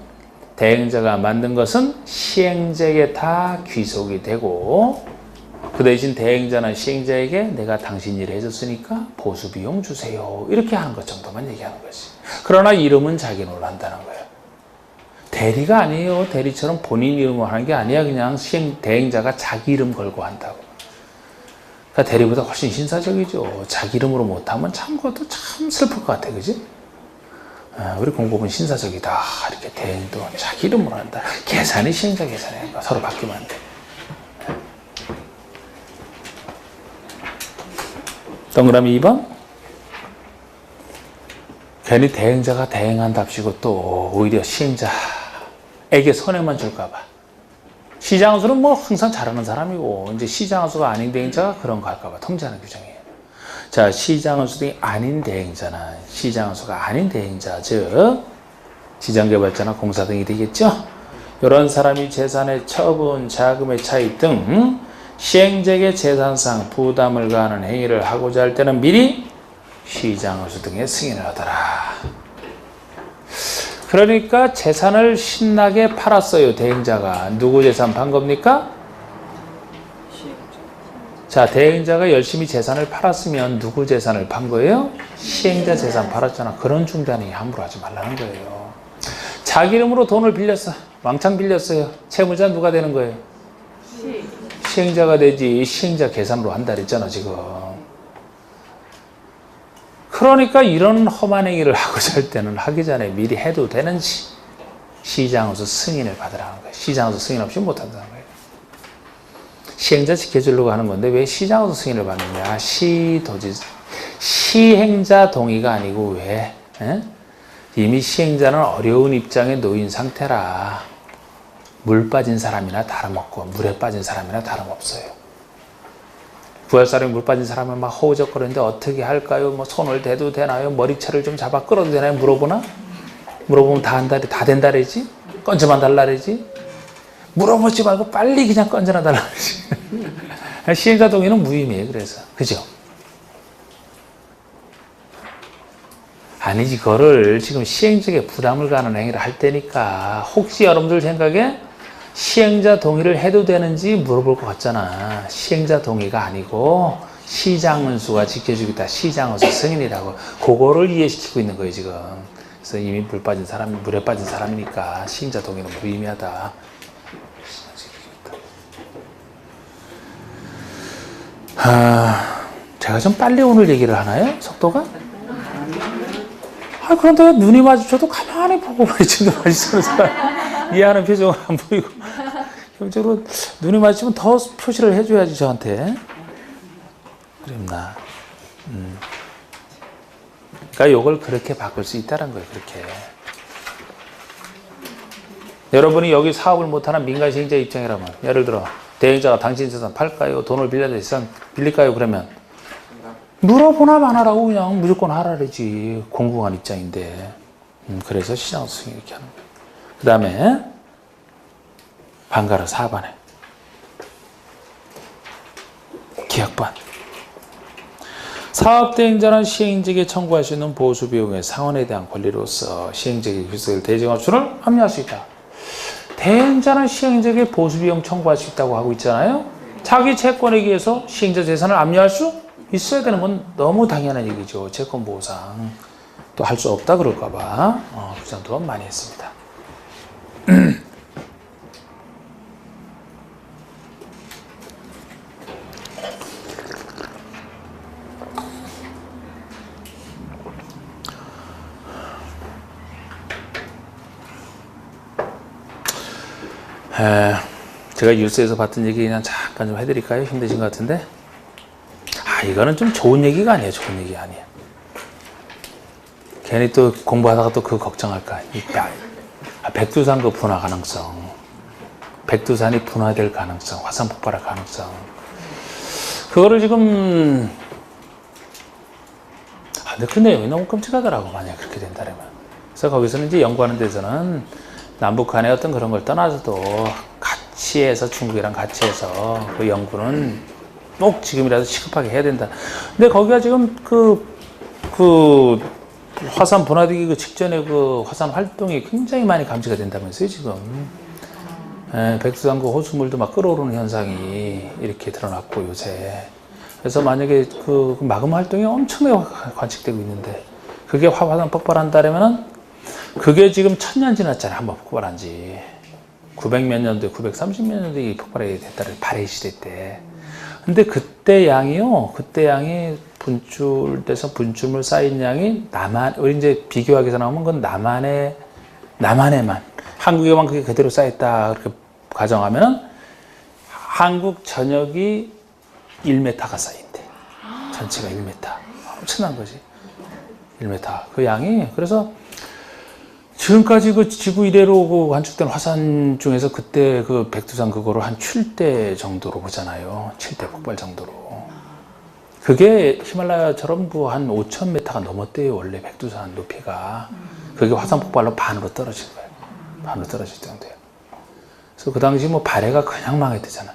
Speaker 1: 대행자가 만든 것은 시행자에게 다 귀속이 되고 그 대신 대행자는 시행자에게 내가 당신 일을 해줬으니까 보수비용 주세요. 이렇게 하는 것 정도만 얘기하는 거지. 그러나 이름은 자기 이름으로 한다는 거예요. 대리가 아니에요. 대리처럼 본인 이름으로 하는 게 아니야. 그냥 대행자가 자기 이름 걸고 한다고. 그러니까 대리보다 훨씬 신사적이죠. 자기 이름으로 못하면 참 그것도 참 슬플 것 같아. 그지? 우리 공법은 신사적이다. 이렇게 대행도 자기 이름으로 한다. 계산이 시행자 계산이야. 서로 바뀌면 안 돼. 동그라미 2번. 괜히 대행자가 대행한답시고 또 오히려 시행자에게 손해만 줄까봐. 시장원수는 뭐 항상 잘하는 사람이고 이제 시장원수가 아닌 대행자가 그런 거 할까봐 통제하는 규정이에요. 자, 시장원수들이 아닌 대행자는 시장원수가 아닌 대행자, 즉 지정개발자나 공사 등이 되겠죠. 이런 사람이 재산의 처분, 자금의 차익 등 시행자에게 재산상 부담을 가하는 행위를 하고자 할 때는 미리 시장원수 등의 승인을 하더라. 그러니까 재산을 신나게 팔았어요. 대행자가. 누구 재산 판 겁니까? 자, 대행자가 열심히 재산을 팔았으면 누구 재산을 판 거예요? 시행자 재산 팔았잖아. 그런 중단이 함부로 하지 말라는 거예요. 자기 이름으로 돈을 빌렸어. 왕창 빌렸어요. 채무자 누가 되는 거예요? 시행자가 되지. 시행자 계산으로 한다 그랬잖아 지금. 그러니까 이런 험한 행위를 하고자 할 때는 하기 전에 미리 해도 되는지 시장원수 승인을 받으라는 거예요. 시장원수 승인 없이 못한다는 거예요. 시행자 지켜주려고 하는 건데 왜 시장원수 승인을 받느냐. 시행자 동의가 아니고 왜? 이미 시행자는 어려운 입장에 놓인 상태라 물 빠진 사람이나 다름없고 물에 빠진 사람이나 다름없어요. 구할 사람이 물 빠진 사람은 막 허우적거리는데 어떻게 할까요? 뭐 손을 대도 되나요? 머리채를 좀 잡아 끌어도 되나요? 물어보나? 물어보면 다 된다래지? 건져만 달라래지? 물어보지 말고 빨리 그냥 건져나 달라래지. 시행자 동의는 무의미해요. 그래서 그죠? 아니지, 그거를 지금 시행자에게 부담을 가는 행위를 할 때니까 혹시 여러분들 생각에 시행자 동의를 해도 되는지 물어볼 것 같잖아. 시행자 동의가 아니고 시장원수가 지켜주겠다. 시장원수 승인이라고. 그거를 이해시키고 있는 거예요 지금. 그래서 이미 물에 빠진 사람이니까 시행자 동의는 무의미하다. 제가 좀 빨리 오늘 얘기를 하나요? 속도가? 그런데 눈이 마주쳐도 가만히 보고 있지도 마주치는 사람 이해하는 표정은 안 보이고 기본적으로 눈이 마주치면 더 표시를 해줘야지 저한테. 그랬나. 그러니까 이걸 그렇게 바꿀 수 있다는 거예요. 그렇게. 여러분이 여기 사업을 못하는 민간 시행자 입장이라면 예를 들어 대행자가 당신 재산 팔까요? 돈을 빌려서 재산 빌릴까요? 그러면 물어보나 마나라고 그냥 무조건 하라래지. 공공한 입장인데. 그래서 시장원수 승인 이렇게 하는 거예요. 그 다음에 반가로 4번에 기억번. 사업대행자는 시행직에 청구할 수 있는 보수비용의 상환에 대한 권리로서 시행직의 규칙을 대증업수를 합리할 수 있다. 대행자는 시행직에 보수비용 청구할 수 있다고 하고 있잖아요. 자기 채권에 의해서 시행자 재산을 압류할 수 있어야 되는 건 너무 당연한 얘기죠. 채권보호상. 또 할 수 없다 그럴까봐 그 정도는 많이 했습니다. 제가 뉴스에서 봤던 얘기 그냥 잠깐 좀 해드릴까요? 힘드신 것 같은데. 이거는 좀 좋은 얘기가 아니에요. 좋은 얘기 아니에요. 괜히 또 공부하다가 또 그거 걱정할까. 백두산 그 분화 가능성. 백두산이 분화될 가능성. 화산 폭발할 가능성. 그거를 지금 근데 그 내용이 너무 끔찍하더라고. 만약에 그렇게 된다면. 그래서 거기서는 이제 연구하는 데서는 남북 간의 어떤 그런 걸 떠나서도 같이 해서 중국이랑 같이 해서 그 연구는 꼭 지금이라도 시급하게 해야 된다. 근데 거기가 지금 그 화산 분화되기 그 직전에 그 화산 활동이 굉장히 많이 감지가 된다면서요, 지금. 백두산 그 호수물도 막 끓어오르는 현상이 이렇게 드러났고, 요새. 그래서 만약에 그 마그마 활동이 엄청나게 관측되고 있는데, 그게 화산 폭발한다면은 그게 지금 1000년 지났잖아요. 한번 폭발한 지. 900몇 년도에, 930몇 년도에 폭발이 됐다를 발해 시대 때. 근데 그때 양이요. 그때 양이 분출돼서 분출물 쌓인 양이 우리 이제 비교하기 위해서 나오면 그건 남한에만. 한국에만 그게 그대로 쌓였다. 그렇게 가정하면은 한국 전역이 1m가 쌓인대. 전체가 1m. 엄청난 거지. 1m. 그 양이. 그래서 지금까지 그 지구 이래로 그 관측된 화산 중에서 그때 그 백두산 그거를 한 7대 정도로 보잖아요. 7대 폭발 정도로. 그게 히말라야처럼 한 5,000m가 넘었대요. 원래 백두산 높이가. 그게 화산 폭발로 반으로 떨어진 거예요. 반으로 떨어질 정도예요. 그래서 그 당시 뭐 발해가 그냥 망했대잖아요.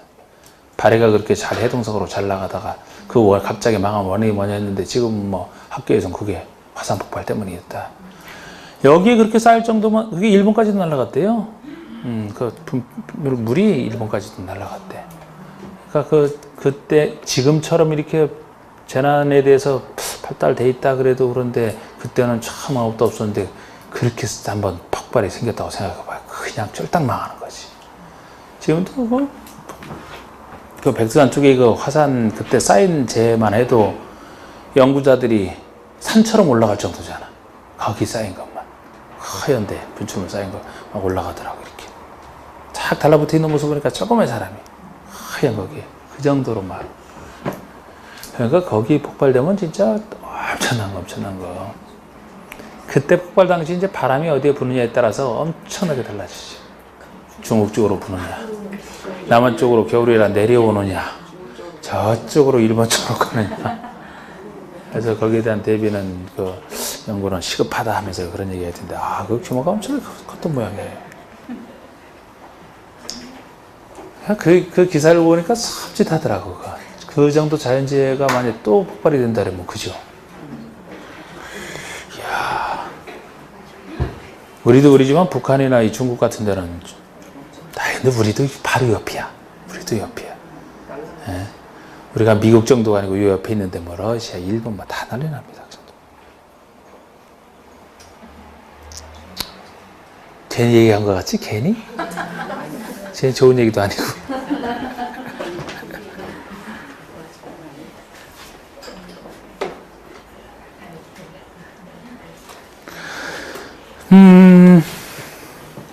Speaker 1: 발해가 그렇게 잘 해동석으로 잘 나가다가 갑자기 망한 원인이 뭐냐 했는데 지금 뭐 학교에서는 그게 화산 폭발 때문이었다. 여기에 그렇게 쌓일 정도면 그게 일본까지도 날아갔대요. 물이 일본까지도 날아갔대. 그러니까 그때 지금처럼 이렇게 재난에 대해서 발달돼 있다 그래도 그런데 그때는 참 아무것도 없었는데 그렇게 한번 폭발이 생겼다고 생각해봐요. 그냥 쫄딱 망하는 거지. 지금도 그 백두산 쪽에 그 화산 그때 쌓인 재만 해도 연구자들이 산처럼 올라갈 정도잖아. 거기 쌓인 것만. 하얀데 분출물 쌓인 거 막 올라가더라고. 이렇게 쫙 달라붙어 있는 모습 보니까 조그만 사람이 하얀 거기에 그 정도로 막. 그러니까 거기 폭발되면 진짜 엄청난 거. 그때 폭발 당시 이제 바람이 어디에 부느냐에 따라서 엄청나게 달라지지. 중국 쪽으로 부느냐, 남한 쪽으로 겨울이라 내려오느냐, 저쪽으로 일본 쪽으로 가느냐. 그래서 거기에 대한 대비는 그 연구는 시급하다 하면서 그런 얘기 했는데 그 규모가 엄청 컸던 모양이에요. 그 기사를 보니까 섬찟하더라고. 그 정도 자연재해가 만약 또 폭발이 된다면 그죠? 이야, 우리도 우리지만 북한이나 이 중국 같은 데는 근데 우리도 바로 옆이야. 예? 우리가 미국 정도가 아니고 이 옆에 있는데 뭐 러시아, 일본 뭐 다 난리 납니다. 그 정도. 괜히 얘기한 것 같지? 괜히 좋은 얘기도 아니고.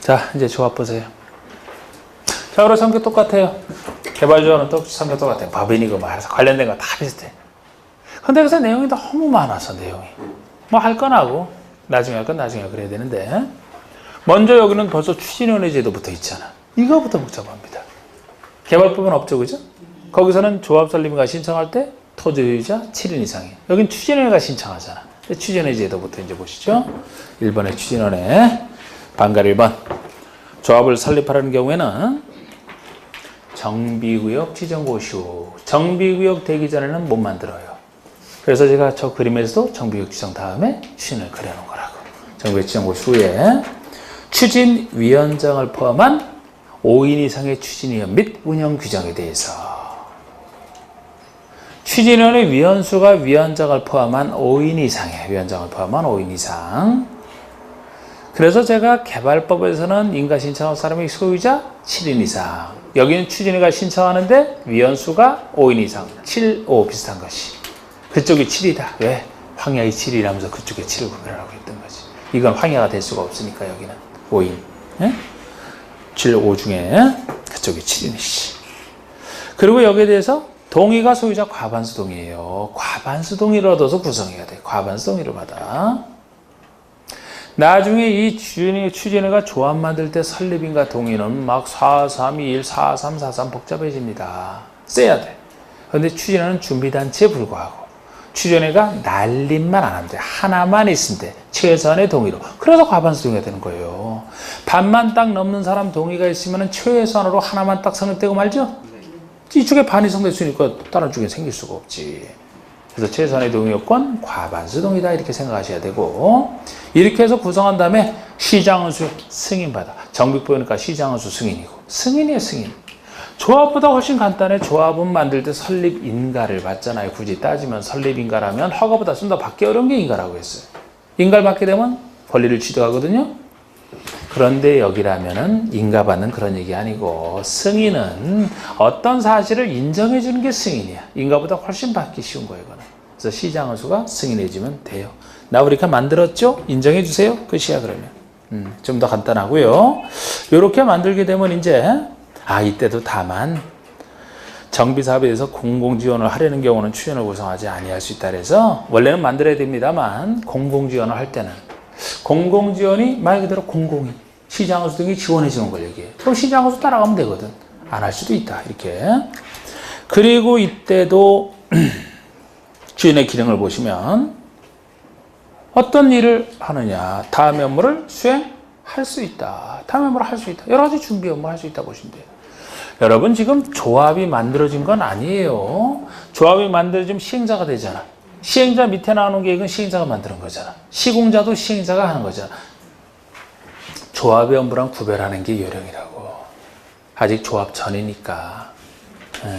Speaker 1: 자, 이제 조합 보세요. 자, 그리고 성격 똑같아요. 개발조합은 또 성격 똑같아요. 법인이고 말해서 관련된 거 다 비슷해. 근데 그래서 내용이 너무 많아서 내용이. 뭐 할 건 하고, 나중에 할 건 나중에 그래야 되는데. 먼저 여기는 벌써 추진위원회 제도 붙어 있잖아. 이거부터 복잡합니다. 개발법은 없죠, 그죠? 거기서는 조합 설립인가 신청할 때 토지유자 7인 이상이. 여긴 추진위원회가 신청하잖아. 추진위원회 제도부터 이제 보시죠. 1번의 추진위원회. 반갈 1번. 조합을 설립하려는 경우에는 정비구역 지정고시 후 정비구역 되기 전에는 못 만들어요. 그래서 제가 저 그림에서도 정비국 지정 다음에 추진을 그려놓은 거라고. 정비국 지정 후에 추진위원장을 포함한 5인 이상의 추진위원 및 운영 규정에 대해서 추진위원회 위원수가 위원장을 포함한 5인 이상의 위원장을 포함한 5인 이상. 그래서 제가 개발법에서는 인가 신청할 사람이 소유자 7인 이상. 여기는 추진위가 신청하는데 위원수가 5인 이상. 7, 5 비슷한 것이. 그쪽이 7이다. 왜? 황야의 7이라면서 그쪽에 7을 구별하라고 했던 거지. 이건 황야가 될 수가 없으니까 여기는 5인. 예? 7, 5 중에 그쪽이 7이네. 그리고 여기에 대해서 동의가 소유자 과반수 동의예요. 과반수 동의를 얻어서 구성해야 돼. 과반수 동의를 받아. 나중에 이 추진위가 조합 만들 때 설립인가 동의는 막 4, 3, 2, 1, 4, 3, 4, 3 복잡해집니다. 써야 돼. 그런데 추진위는 준비단체에 불과하고 추진위가 날림만 안 하면 돼. 하나만 있으면 돼. 최소한의 동의로. 그래서 과반수 동의가 되는 거예요. 반만 딱 넘는 사람 동의가 있으면 최소한으로 하나만 딱 성립되고 말죠? 이쪽에 반이 성립됐으니까 다른 쪽에 생길 수가 없지. 그래서 최소한의 동의 요건 과반수 동의다 이렇게 생각하셔야 되고, 이렇게 해서 구성한 다음에 시장은수 승인받아. 정비법이니까 시장은수 승인이고, 승인이에요. 승인. 조합보다 훨씬 간단해. 조합은 만들 때 설립인가를 받잖아요. 굳이 따지면 설립인가라면 허가보다 좀 더 받기 어려운 게 인가라고 했어요. 인가를 받게 되면 권리를 취득하거든요. 그런데 여기라면은 인가받는 그런 얘기 아니고, 승인은 어떤 사실을 인정해 주는 게 승인이야. 인가보다 훨씬 받기 쉬운 거예요, 이거는. 그래서 시장은수가 승인해 주면 돼요. 나우리카 만들었죠? 인정해 주세요. 끝이야, 그러면. 좀 더 간단하고요. 이렇게 만들게 되면 이제 이때도 다만 정비사업에 대해서 공공지원을 하려는 경우는 추진을 구성하지 아니할 수 있다 그래서 원래는 만들어야 됩니다만, 공공지원을 할 때는 공공지원이 말 그대로 공공이 시장은수 등이 지원해 주는 걸 얘기해. 그럼 시장은수 따라가면 되거든. 안 할 수도 있다. 이렇게. 그리고 이때도 주인의 기능을 보시면 어떤 일을 하느냐. 다음 업무를 수행할 수 있다. 다음 업무를 할 수 있다. 여러 가지 준비 업무 할 수 있다 보시면 돼요. 여러분 지금 조합이 만들어진 건 아니에요. 조합이 만들어지면 시행자가 되잖아. 시행자 밑에 나오는 계획은 시행자가 만드는 거잖아. 시공자도 시행자가 하는 거잖아. 조합의 업무랑 구별하는 게 요령이라고. 아직 조합 전이니까.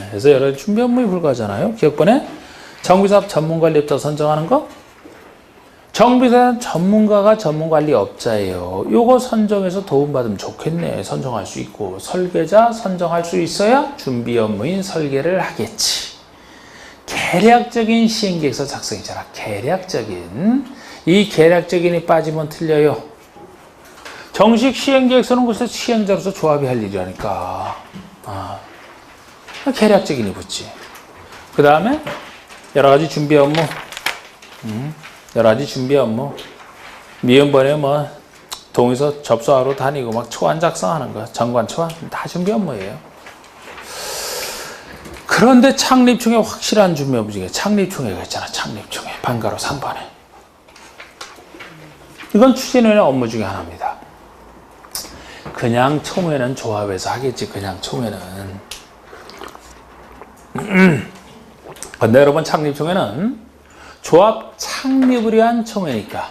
Speaker 1: 그래서 여러 가지 준비 업무에 불과하잖아요. 기억번에 정비사업 전문관리업자 선정하는 거. 정비사업 전문가가 전문관리업자예요. 요거 선정해서 도움받으면 좋겠네. 선정할 수 있고. 설계자 선정할 수 있어야 준비 업무인 설계를 하겠지. 계략적인 시행계획서 작성이잖아. 계략적인. 이 계략적인이 빠지면 틀려요. 정식 시행계획서는 글쎄 시행자로서 조합이 할 일이라니까. 계략적인이 붙지. 그 다음에 여러 가지 준비 업무. 여러 가지 준비 업무. 미연번에 뭐 동의서 접수하러 다니고 막 초안 작성하는 거. 정관 초안. 다 준비 업무예요. 그런데 창립총회 확실한 준비 업무 중에 창립총회가 있잖아. 창립총회. 반가로 3번에. 이건 추진위원회 업무 중에 하나입니다. 그냥 총회는 조합에서 하겠지. 그냥 총회는. 근데 여러분 창립총회는 조합 창립을 위한 총회니까,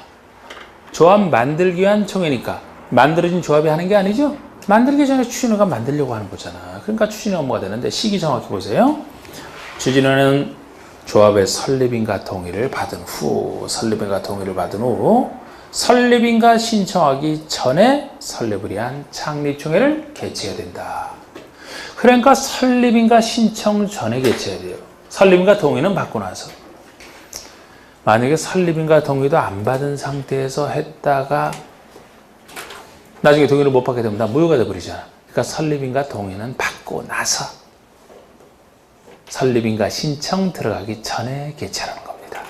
Speaker 1: 조합 만들기 위한 총회니까 만들어진 조합이 하는 게 아니죠. 만들기 전에 추진위가 만들려고 하는 거잖아. 그러니까 추진위 업무가 되는데 시기 정확히 보세요. 추진위는 조합의 설립인가 동의를 받은 후, 설립인가 동의를 받은 후 설립인가 신청하기 전에 설립을 위한 창립총회를 개최해야 된다. 그러니까 설립인가 신청 전에 개최해야 돼요. 설립인가 동의는 받고 나서. 만약에 설립인가 동의도 안 받은 상태에서 했다가 나중에 동의를 못 받게 되면 다 무효가 돼버리잖아. 그러니까 설립인가 동의는 받고 나서 설립인가 신청 들어가기 전에 개최하는 겁니다.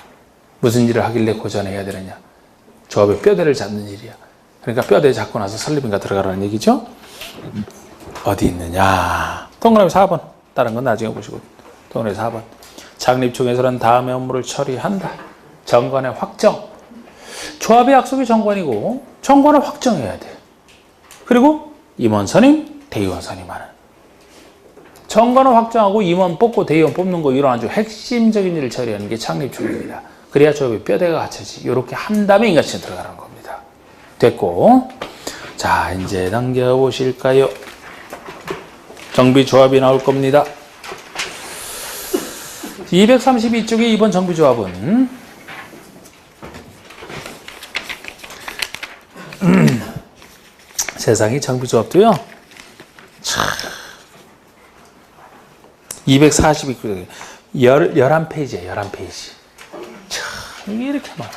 Speaker 1: 무슨 일을 하길래 그 전에 해야 되느냐. 조합의 뼈대를 잡는 일이야. 그러니까 뼈대 잡고 나서 설립인가 들어가라는 얘기죠. 어디 있느냐. 동그라미 4번. 다른 건 나중에 보시고. 동그라미 4번. 창립총회에서는 다음의 업무를 처리한다. 정관의 확정. 조합의 약속이 정관이고 정관을 확정해야 돼. 그리고 임원 선임, 대의원 선임하는. 정관을 확정하고 임원 뽑고 대의원 뽑는 거 이런 아주 핵심적인 일을 처리하는 게 창립조직입니다. 그래야 조합의 뼈대가 갖춰지. 이렇게 한 다음에 인가시에 들어가는 겁니다. 됐고, 자 이제 당겨보실까요? 정비조합이 나올 겁니다. 232쪽의 2번 정비조합은 세상에 정비조합도요. 242쪽 11페이지에 11페이지. 이게 이렇게 많아.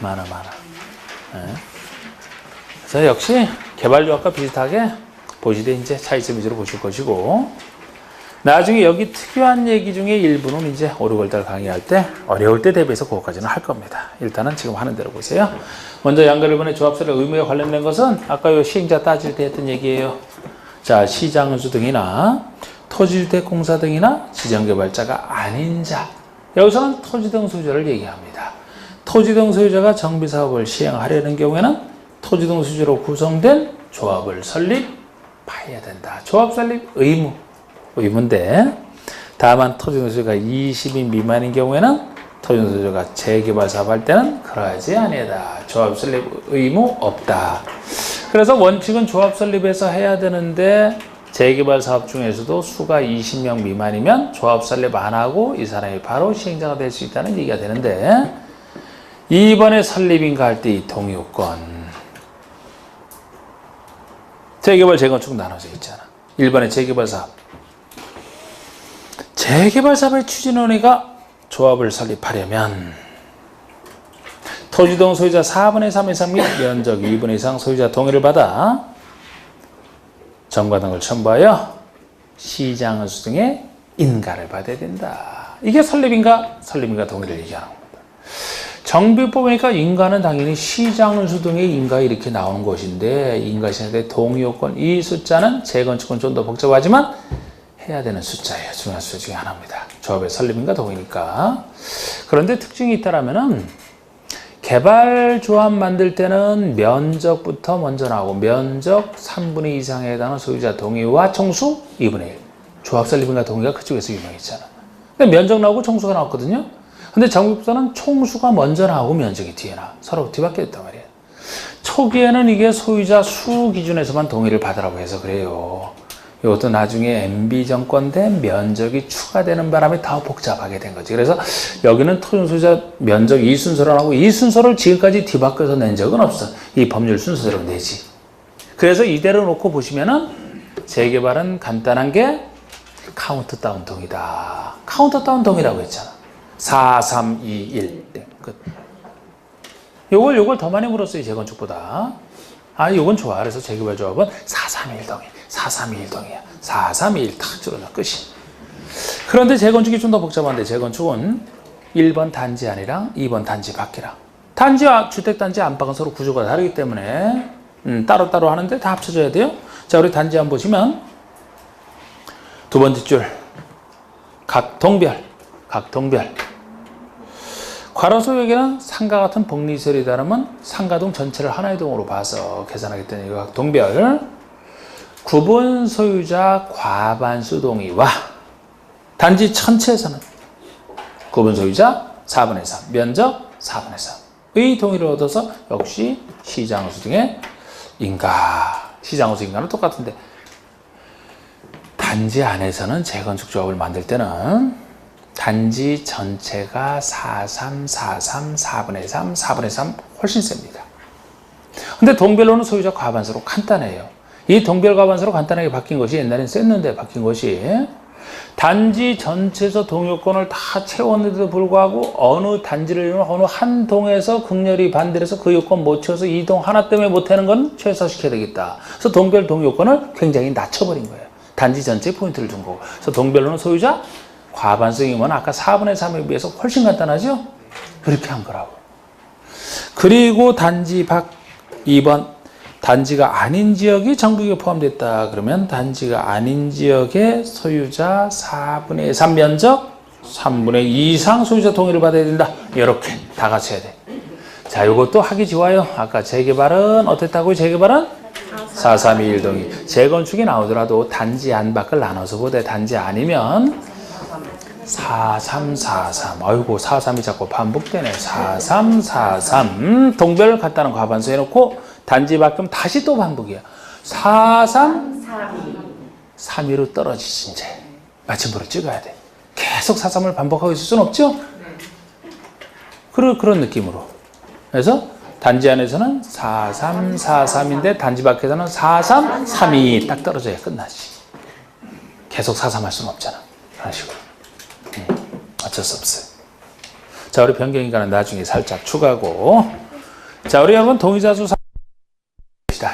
Speaker 1: 많아. 네. 그래서 역시 개발조합과 비슷하게 보시되 이제 차이점 위주로 보실 것이고, 나중에 여기 특유한 얘기 중에 일부는 이제 5, 6월달 강의할 때 어려울 때 대비해서 그것까지는 할 겁니다. 일단은 지금 하는 대로 보세요. 먼저 양가 1번의 조합설의 의무에 관련된 것은 아까 요 시행자 따질 때 했던 얘기예요. 자, 시장은수 등이나 토지주택공사 등이나 지정개발자가 아닌 자, 여기서는 토지 등 소유자를 얘기합니다. 토지 등 소유자가 정비사업을 시행하려는 경우에는 토지 등 소유자로 구성된 조합을 설립해야 된다. 조합 설립 의무인데, 다만 토지 등 소유자가 20인 미만인 경우에는 토지 등 소유자가 재개발 사업할 때는 그러하지 아니하다. 조합 설립 의무 없다. 그래서 원칙은 조합 설립해서 해야 되는데, 재개발 사업 중에서도 수가 20명 미만이면 조합 설립 안 하고 이 사람이 바로 시행자가 될 수 있다는 얘기가 되는데, 이번에 설립인가 할 때 이 동의요건, 재개발 재건축 나눠져 있잖아. 1번에 재개발 사업. 재개발 사업의 추진원회가 조합을 설립하려면 토지 등 소유자 4분의 3 이상 및 면적 2분의 이상 소유자 동의를 받아 정과 등을 첨부하여 시장은수 등의 인가를 받아야 된다. 이게 설립인가 동의를 얘기하는 겁니다. 정비 뽑으니까 인가는 당연히 시장은수 등의 인가 이렇게 나오는 것인데, 인가 시행의 동의요건, 이 숫자는 재건축은 좀 더 복잡하지만 해야 되는 숫자예요. 중요한 숫자 중에 하나입니다. 조합의 설립인가 동의니까. 그런데 특징이 있다라면은, 개발 조합 만들 때는 면적부터 먼저 나오고, 면적 3분의 2 이상에 해당하는 소유자 동의와 총수 2분의 1. 조합 설립인가 동의가 그쪽에서 유명했잖아. 근데 면적 나오고 총수가 나왔거든요. 근데 정비법상은 총수가 먼저 나오고 면적이 뒤에 나와. 서로 뒤바뀌어 있단 말이에요. 초기에는 이게 소유자 수 기준에서만 동의를 받으라고 해서 그래요. 이것도 나중에 MB 정권 때 면적이 추가되는 바람에 더 복잡하게 된 거지. 그래서 여기는 토지 소유자 면적 이 순서로 하고, 이 순서를 지금까지 뒤바꿔서 낸 적은 없어. 이 법률 순서대로 내지. 그래서 이대로 놓고 보시면은 재개발은 간단한 게 카운트 다운 동의다. 카운트 다운 동의라고 했잖아. 4, 3, 2, 1. 네, 끝. 요걸 더 많이 물었어요, 재건축보다. 요건 좋아. 그래서 재개발 조합은 4, 3, 1 동의. 4, 3, 2, 1 동의야. 4, 3, 2, 1 탁 줄여서 끝이. 그런데 재건축이 좀 더 복잡한데, 재건축은 1번 단지 안이랑 2번 단지 밖이랑. 단지와 주택단지 안방은 서로 구조가 다르기 때문에 따로따로 하는데 다 합쳐져야 돼요. 자, 우리 단지 한번 보시면 두 번째 줄 각동별. 괄호소역에는 상가 같은 복리시설이 다르면 상가동 전체를 하나의 동으로 봐서 계산하기 때문에 이 각동별. 구분 소유자 과반수 동의와 단지 전체에서는 구분 소유자 4분의 3, 면적 4분의 3의 동의를 얻어서 역시 시장은수 등의 인가. 시장은수 인가는 똑같은데, 단지 안에서는 재건축 조합을 만들 때는 단지 전체가 4, 3, 4, 3, 4분의 3, 4분의 3 훨씬 셉니다. 근데 동별로는 소유자 과반수로 간단해요. 이 동별 과반수로 간단하게 바뀐 것이, 옛날엔 셌는데 바뀐 것이, 단지 전체에서 동요건을 다 채웠는데도 불구하고 어느 단지를 어느 한 동에서 극렬히 반대를 해서 그 요건 못 채워서 이 동 하나 때문에 못하는 건 최소화시켜야 되겠다. 그래서 동별 동요건을 굉장히 낮춰버린 거예요. 단지 전체에 포인트를 준 거고. 그래서 동별로는 소유자 과반수이면 아까 4분의 3에 비해서 훨씬 간단하죠? 그렇게 한 거라고. 그리고 단지 밖 2번, 단지가 아닌 지역이 정부에 포함됐다. 그러면 단지가 아닌 지역의 소유자 4분의 3 면적 3분의 2 이상 소유자 동의를 받아야 된다. 이렇게 다 갖춰야 돼. 자, 이것도 하기 좋아요. 아까 재개발은 어땠다고요? 재개발은 4, 3, 2, 1 동의. 재건축이 나오더라도 단지 안 밖을 나눠서 보되 단지 아니면 4, 3, 4, 3. 아이고 4, 3이 자꾸 반복되네. 4, 3, 4, 3. 동별을 갖다는 과반수 해놓고 단지 밖이면 다시 또 반복이야. 4, 3, 3, 2로 떨어지지 이제. 마침표로 찍어야 돼. 계속 4, 3을 반복하고 있을 수는 없죠? 그런 느낌으로. 그래서 단지 안에서는 4, 3, 4, 3인데 단지 밖에서는 4, 3, 3, 2 딱 떨어져야 끝나지. 계속 4, 3 할 수는 없잖아. 그런 식으로. 어쩔 수 없어요. 자, 우리 변경인간은 나중에 살짝 추가하고. 자, 우리 여러분 동의자수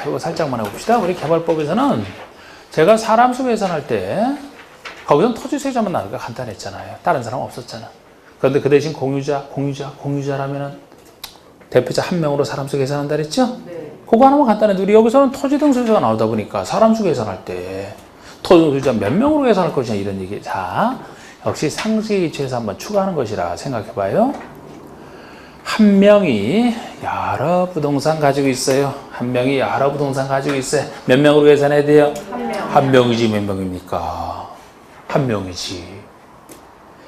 Speaker 1: 이거 살짝만 해봅시다. 우리 개발법에서는 제가 사람 수 계산할 때 거기서는 토지세자만 나오니까 간단했잖아요. 다른 사람 없었잖아. 그런데 그 대신 공유자라면은 대표자 한 명으로 사람 수 계산한다 그랬죠? 네. 그거 하나만 간단해도 우리 여기서는 토지 등 소유자가 나오다 보니까 사람 수 계산할 때 토지 등 소유자 몇 명으로 계산할 것이냐 이런 얘기. 자, 역시 상식에 기초해서 한번 추가하는 것이라 생각해봐요. 한 명이 여러 부동산 가지고 있어요. 한 명이 여러 부동산 가지고 있어요. 몇 명으로 계산해야 돼요? 한 명이지 몇 명입니까? 한 명이지.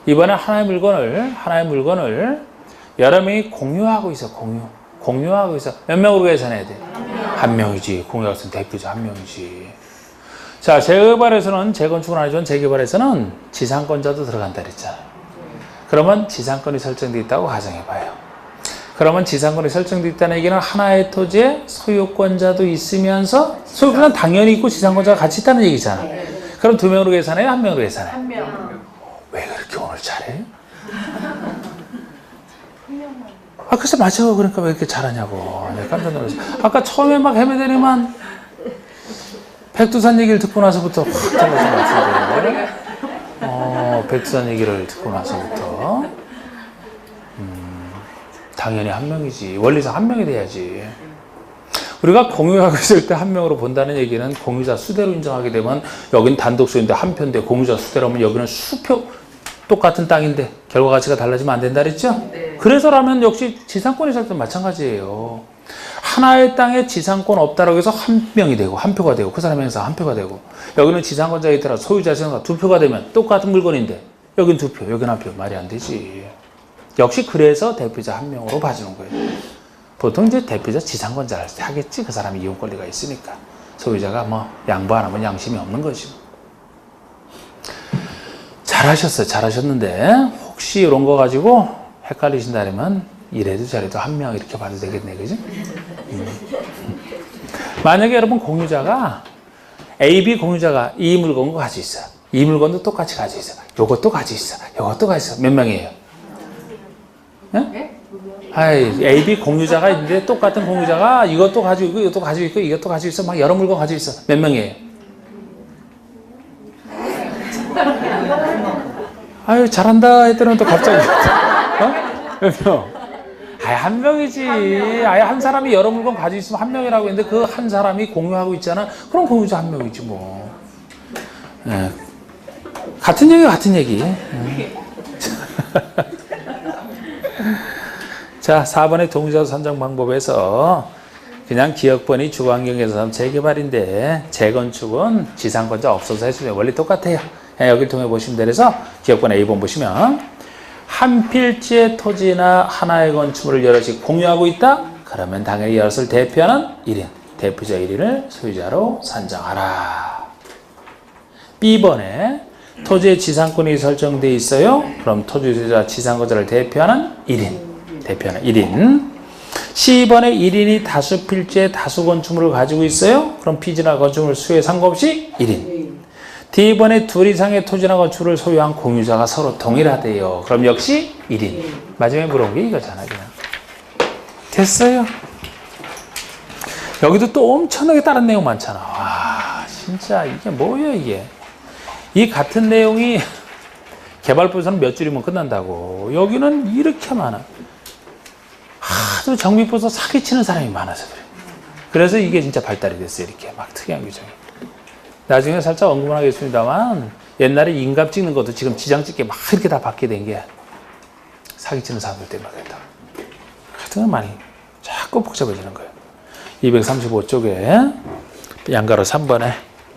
Speaker 1: 이번에 하나의 물건을 여러 명이 공유하고 있어. 공유하고 있어. 몇 명으로 계산해야 돼? 한 명이지. 공유하고 있으면 대표자 한 명이지. 자, 재개발에서는 재건축은 아니지만 재개발에서는 지상권자도 들어간다 그랬잖아요. 그러면 지상권이 설정되어 있다고 가정해봐요. 그러면 지상권이 설정되어 있다는 얘기는 하나의 토지에 소유권자도 있으면서 소유권자는 당연히 있고 지상권자가 같이 있다는 얘기잖아. 그럼 두 명으로 계산해요? 한 명으로 계산해요? 한 명. 왜 그렇게 오늘 잘해? 아, 글쎄 맞아. 그러니까 왜 이렇게 잘하냐고. 내가 깜짝 놀랐어. 아까 처음에 막 헤매대니만 백두산 얘기를 듣고 나서부터 확 달라진 것 같은데. 백두산 얘기를 듣고 나서부터. 당연히 한 명이지. 원리상 한 명이 돼야지. 우리가 공유하고 있을 때 한 명으로 본다는 얘기는 공유자 수대로 인정하게 되면 여긴 단독 소유인데 한 표인데 공유자 수대라면 여기는 수표 똑같은 땅인데 결과 가치가 달라지면 안 된다 그랬죠? 네. 그래서라면 역시 지상권이 살 때 마찬가지예요. 하나의 땅에 지상권 없다라고 해서 한 명이 되고 한 표가 되고 그 사람의 행사 한 표가 되고 여기는 지상권자에 있더라 소유자 생사 두 표가 되면 똑같은 물건인데 여긴 두 표, 여긴 한 표. 말이 안 되지. 역시 그래서 대표자 한 명으로 봐주는 거예요. 보통 이제 대표자 지상권자를 하겠지. 그 사람이 이용 권리가 있으니까. 소유자가 뭐 양보 안 하면 양심이 없는 거지. 잘하셨어요. 잘하셨는데 혹시 이런 거 가지고 헷갈리신다면 이래도 저래도 한 명 이렇게 봐도 되겠네. 그지? 만약에 여러분 공유자가 A, B 공유자가 이 물건을 가지고 있어. 이 물건도 똑같이 가지고 있어. 요것도 가지고 있어. 요것도 가지고 있어. 몇 명이에요? 네? A, B 공유자가 있는데 똑같은 공유자가 이것도 가지고 있고 이것도 가지고 있고 이것도 가지고 있어. 막 여러 물건 가지고 있어. 몇 명이에요? 아유 잘한다 했더니 또 갑자기 몇 명? 아예 한 명이지. 아예 한 사람이 여러 물건 가지고 있으면 한 명이라고 했는데 그 한 사람이 공유하고 있잖아. 그럼 공유자 한 명이지 뭐. 네. 같은 얘기 같은 얘기. 자, 4번의 동의자 선정 방법에서 그냥 기업권이 주거환경에서 재개발인데 재건축은 지상권자 없어서 해주면 원리 똑같아요. 여기를 통해 보시면 돼요. 그래서 기업권 A번 보시면 한 필지의 토지나 하나의 건축물을 여럿이 공유하고 있다? 그러면 당연히 여럿을 대표하는 1인, 대표자 1인을 소유자로 산정하라. B번에 토지의 지상권이 설정되어 있어요. 그럼 토지 소유자 지상권자를 대표하는 1인. 대표하는 1인. C번에 1인이 다수 필지의 다수 건축물을 가지고 있어요. 그럼 필지나 건축물 수에 상관없이 1인. D번에 둘 이상의 토지나 건축물을 소유한 공유자가 서로 동일하대요. 그럼 역시 1인. 마지막에 물어본 게 이거잖아요. 그냥. 됐어요. 여기도 또 엄청나게 다른 내용 많잖아. 와, 진짜 이게 뭐예요 이게. 이 같은 내용이 개발법에서는 몇 줄이면 끝난다고. 여기는 이렇게 많아. 하도 정비법에서 사기치는 사람이 많아서 그래. 그래서 이게 진짜 발달이 됐어요. 이렇게 막 특이한 규정이. 나중에 살짝 언급을 하겠습니다만 옛날에 인갑 찍는 것도 지금 지장 찍게 막 이렇게 다 받게 된 게 사기치는 사람들 때문에 그랬다. 하여튼 많이 자꾸 복잡해지는 거예요. 235쪽에 양가로 3번에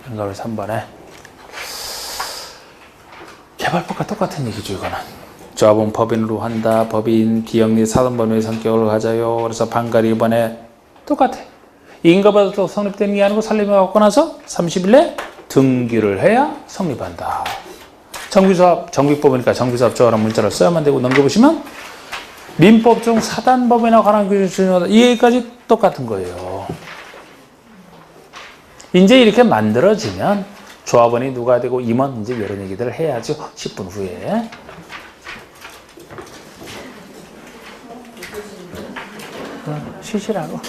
Speaker 1: 양가로 3번에 개발법과 똑같은 얘기죠. 이거는 조합은 법인으로 한다. 법인 비영리 사단법인의 성격을 가져요. 그래서 반가리 이번에 똑같아. 인가받아도 성립되는 게 아니고 살림을 갖고 나서 30일 내 등기를 해야 성립한다. 정비사업, 정비법이니까 정비사업자라는 문자를 써야만 되고 넘겨보시면 민법 중 사단법인에 관한 규정이 이 얘기까지 똑같은 거예요. 이제 이렇게 만들어지면 조합원이 누가 되고 임원 이제 이런 얘기들을 해야죠. 10분 후에. 쉬시라고.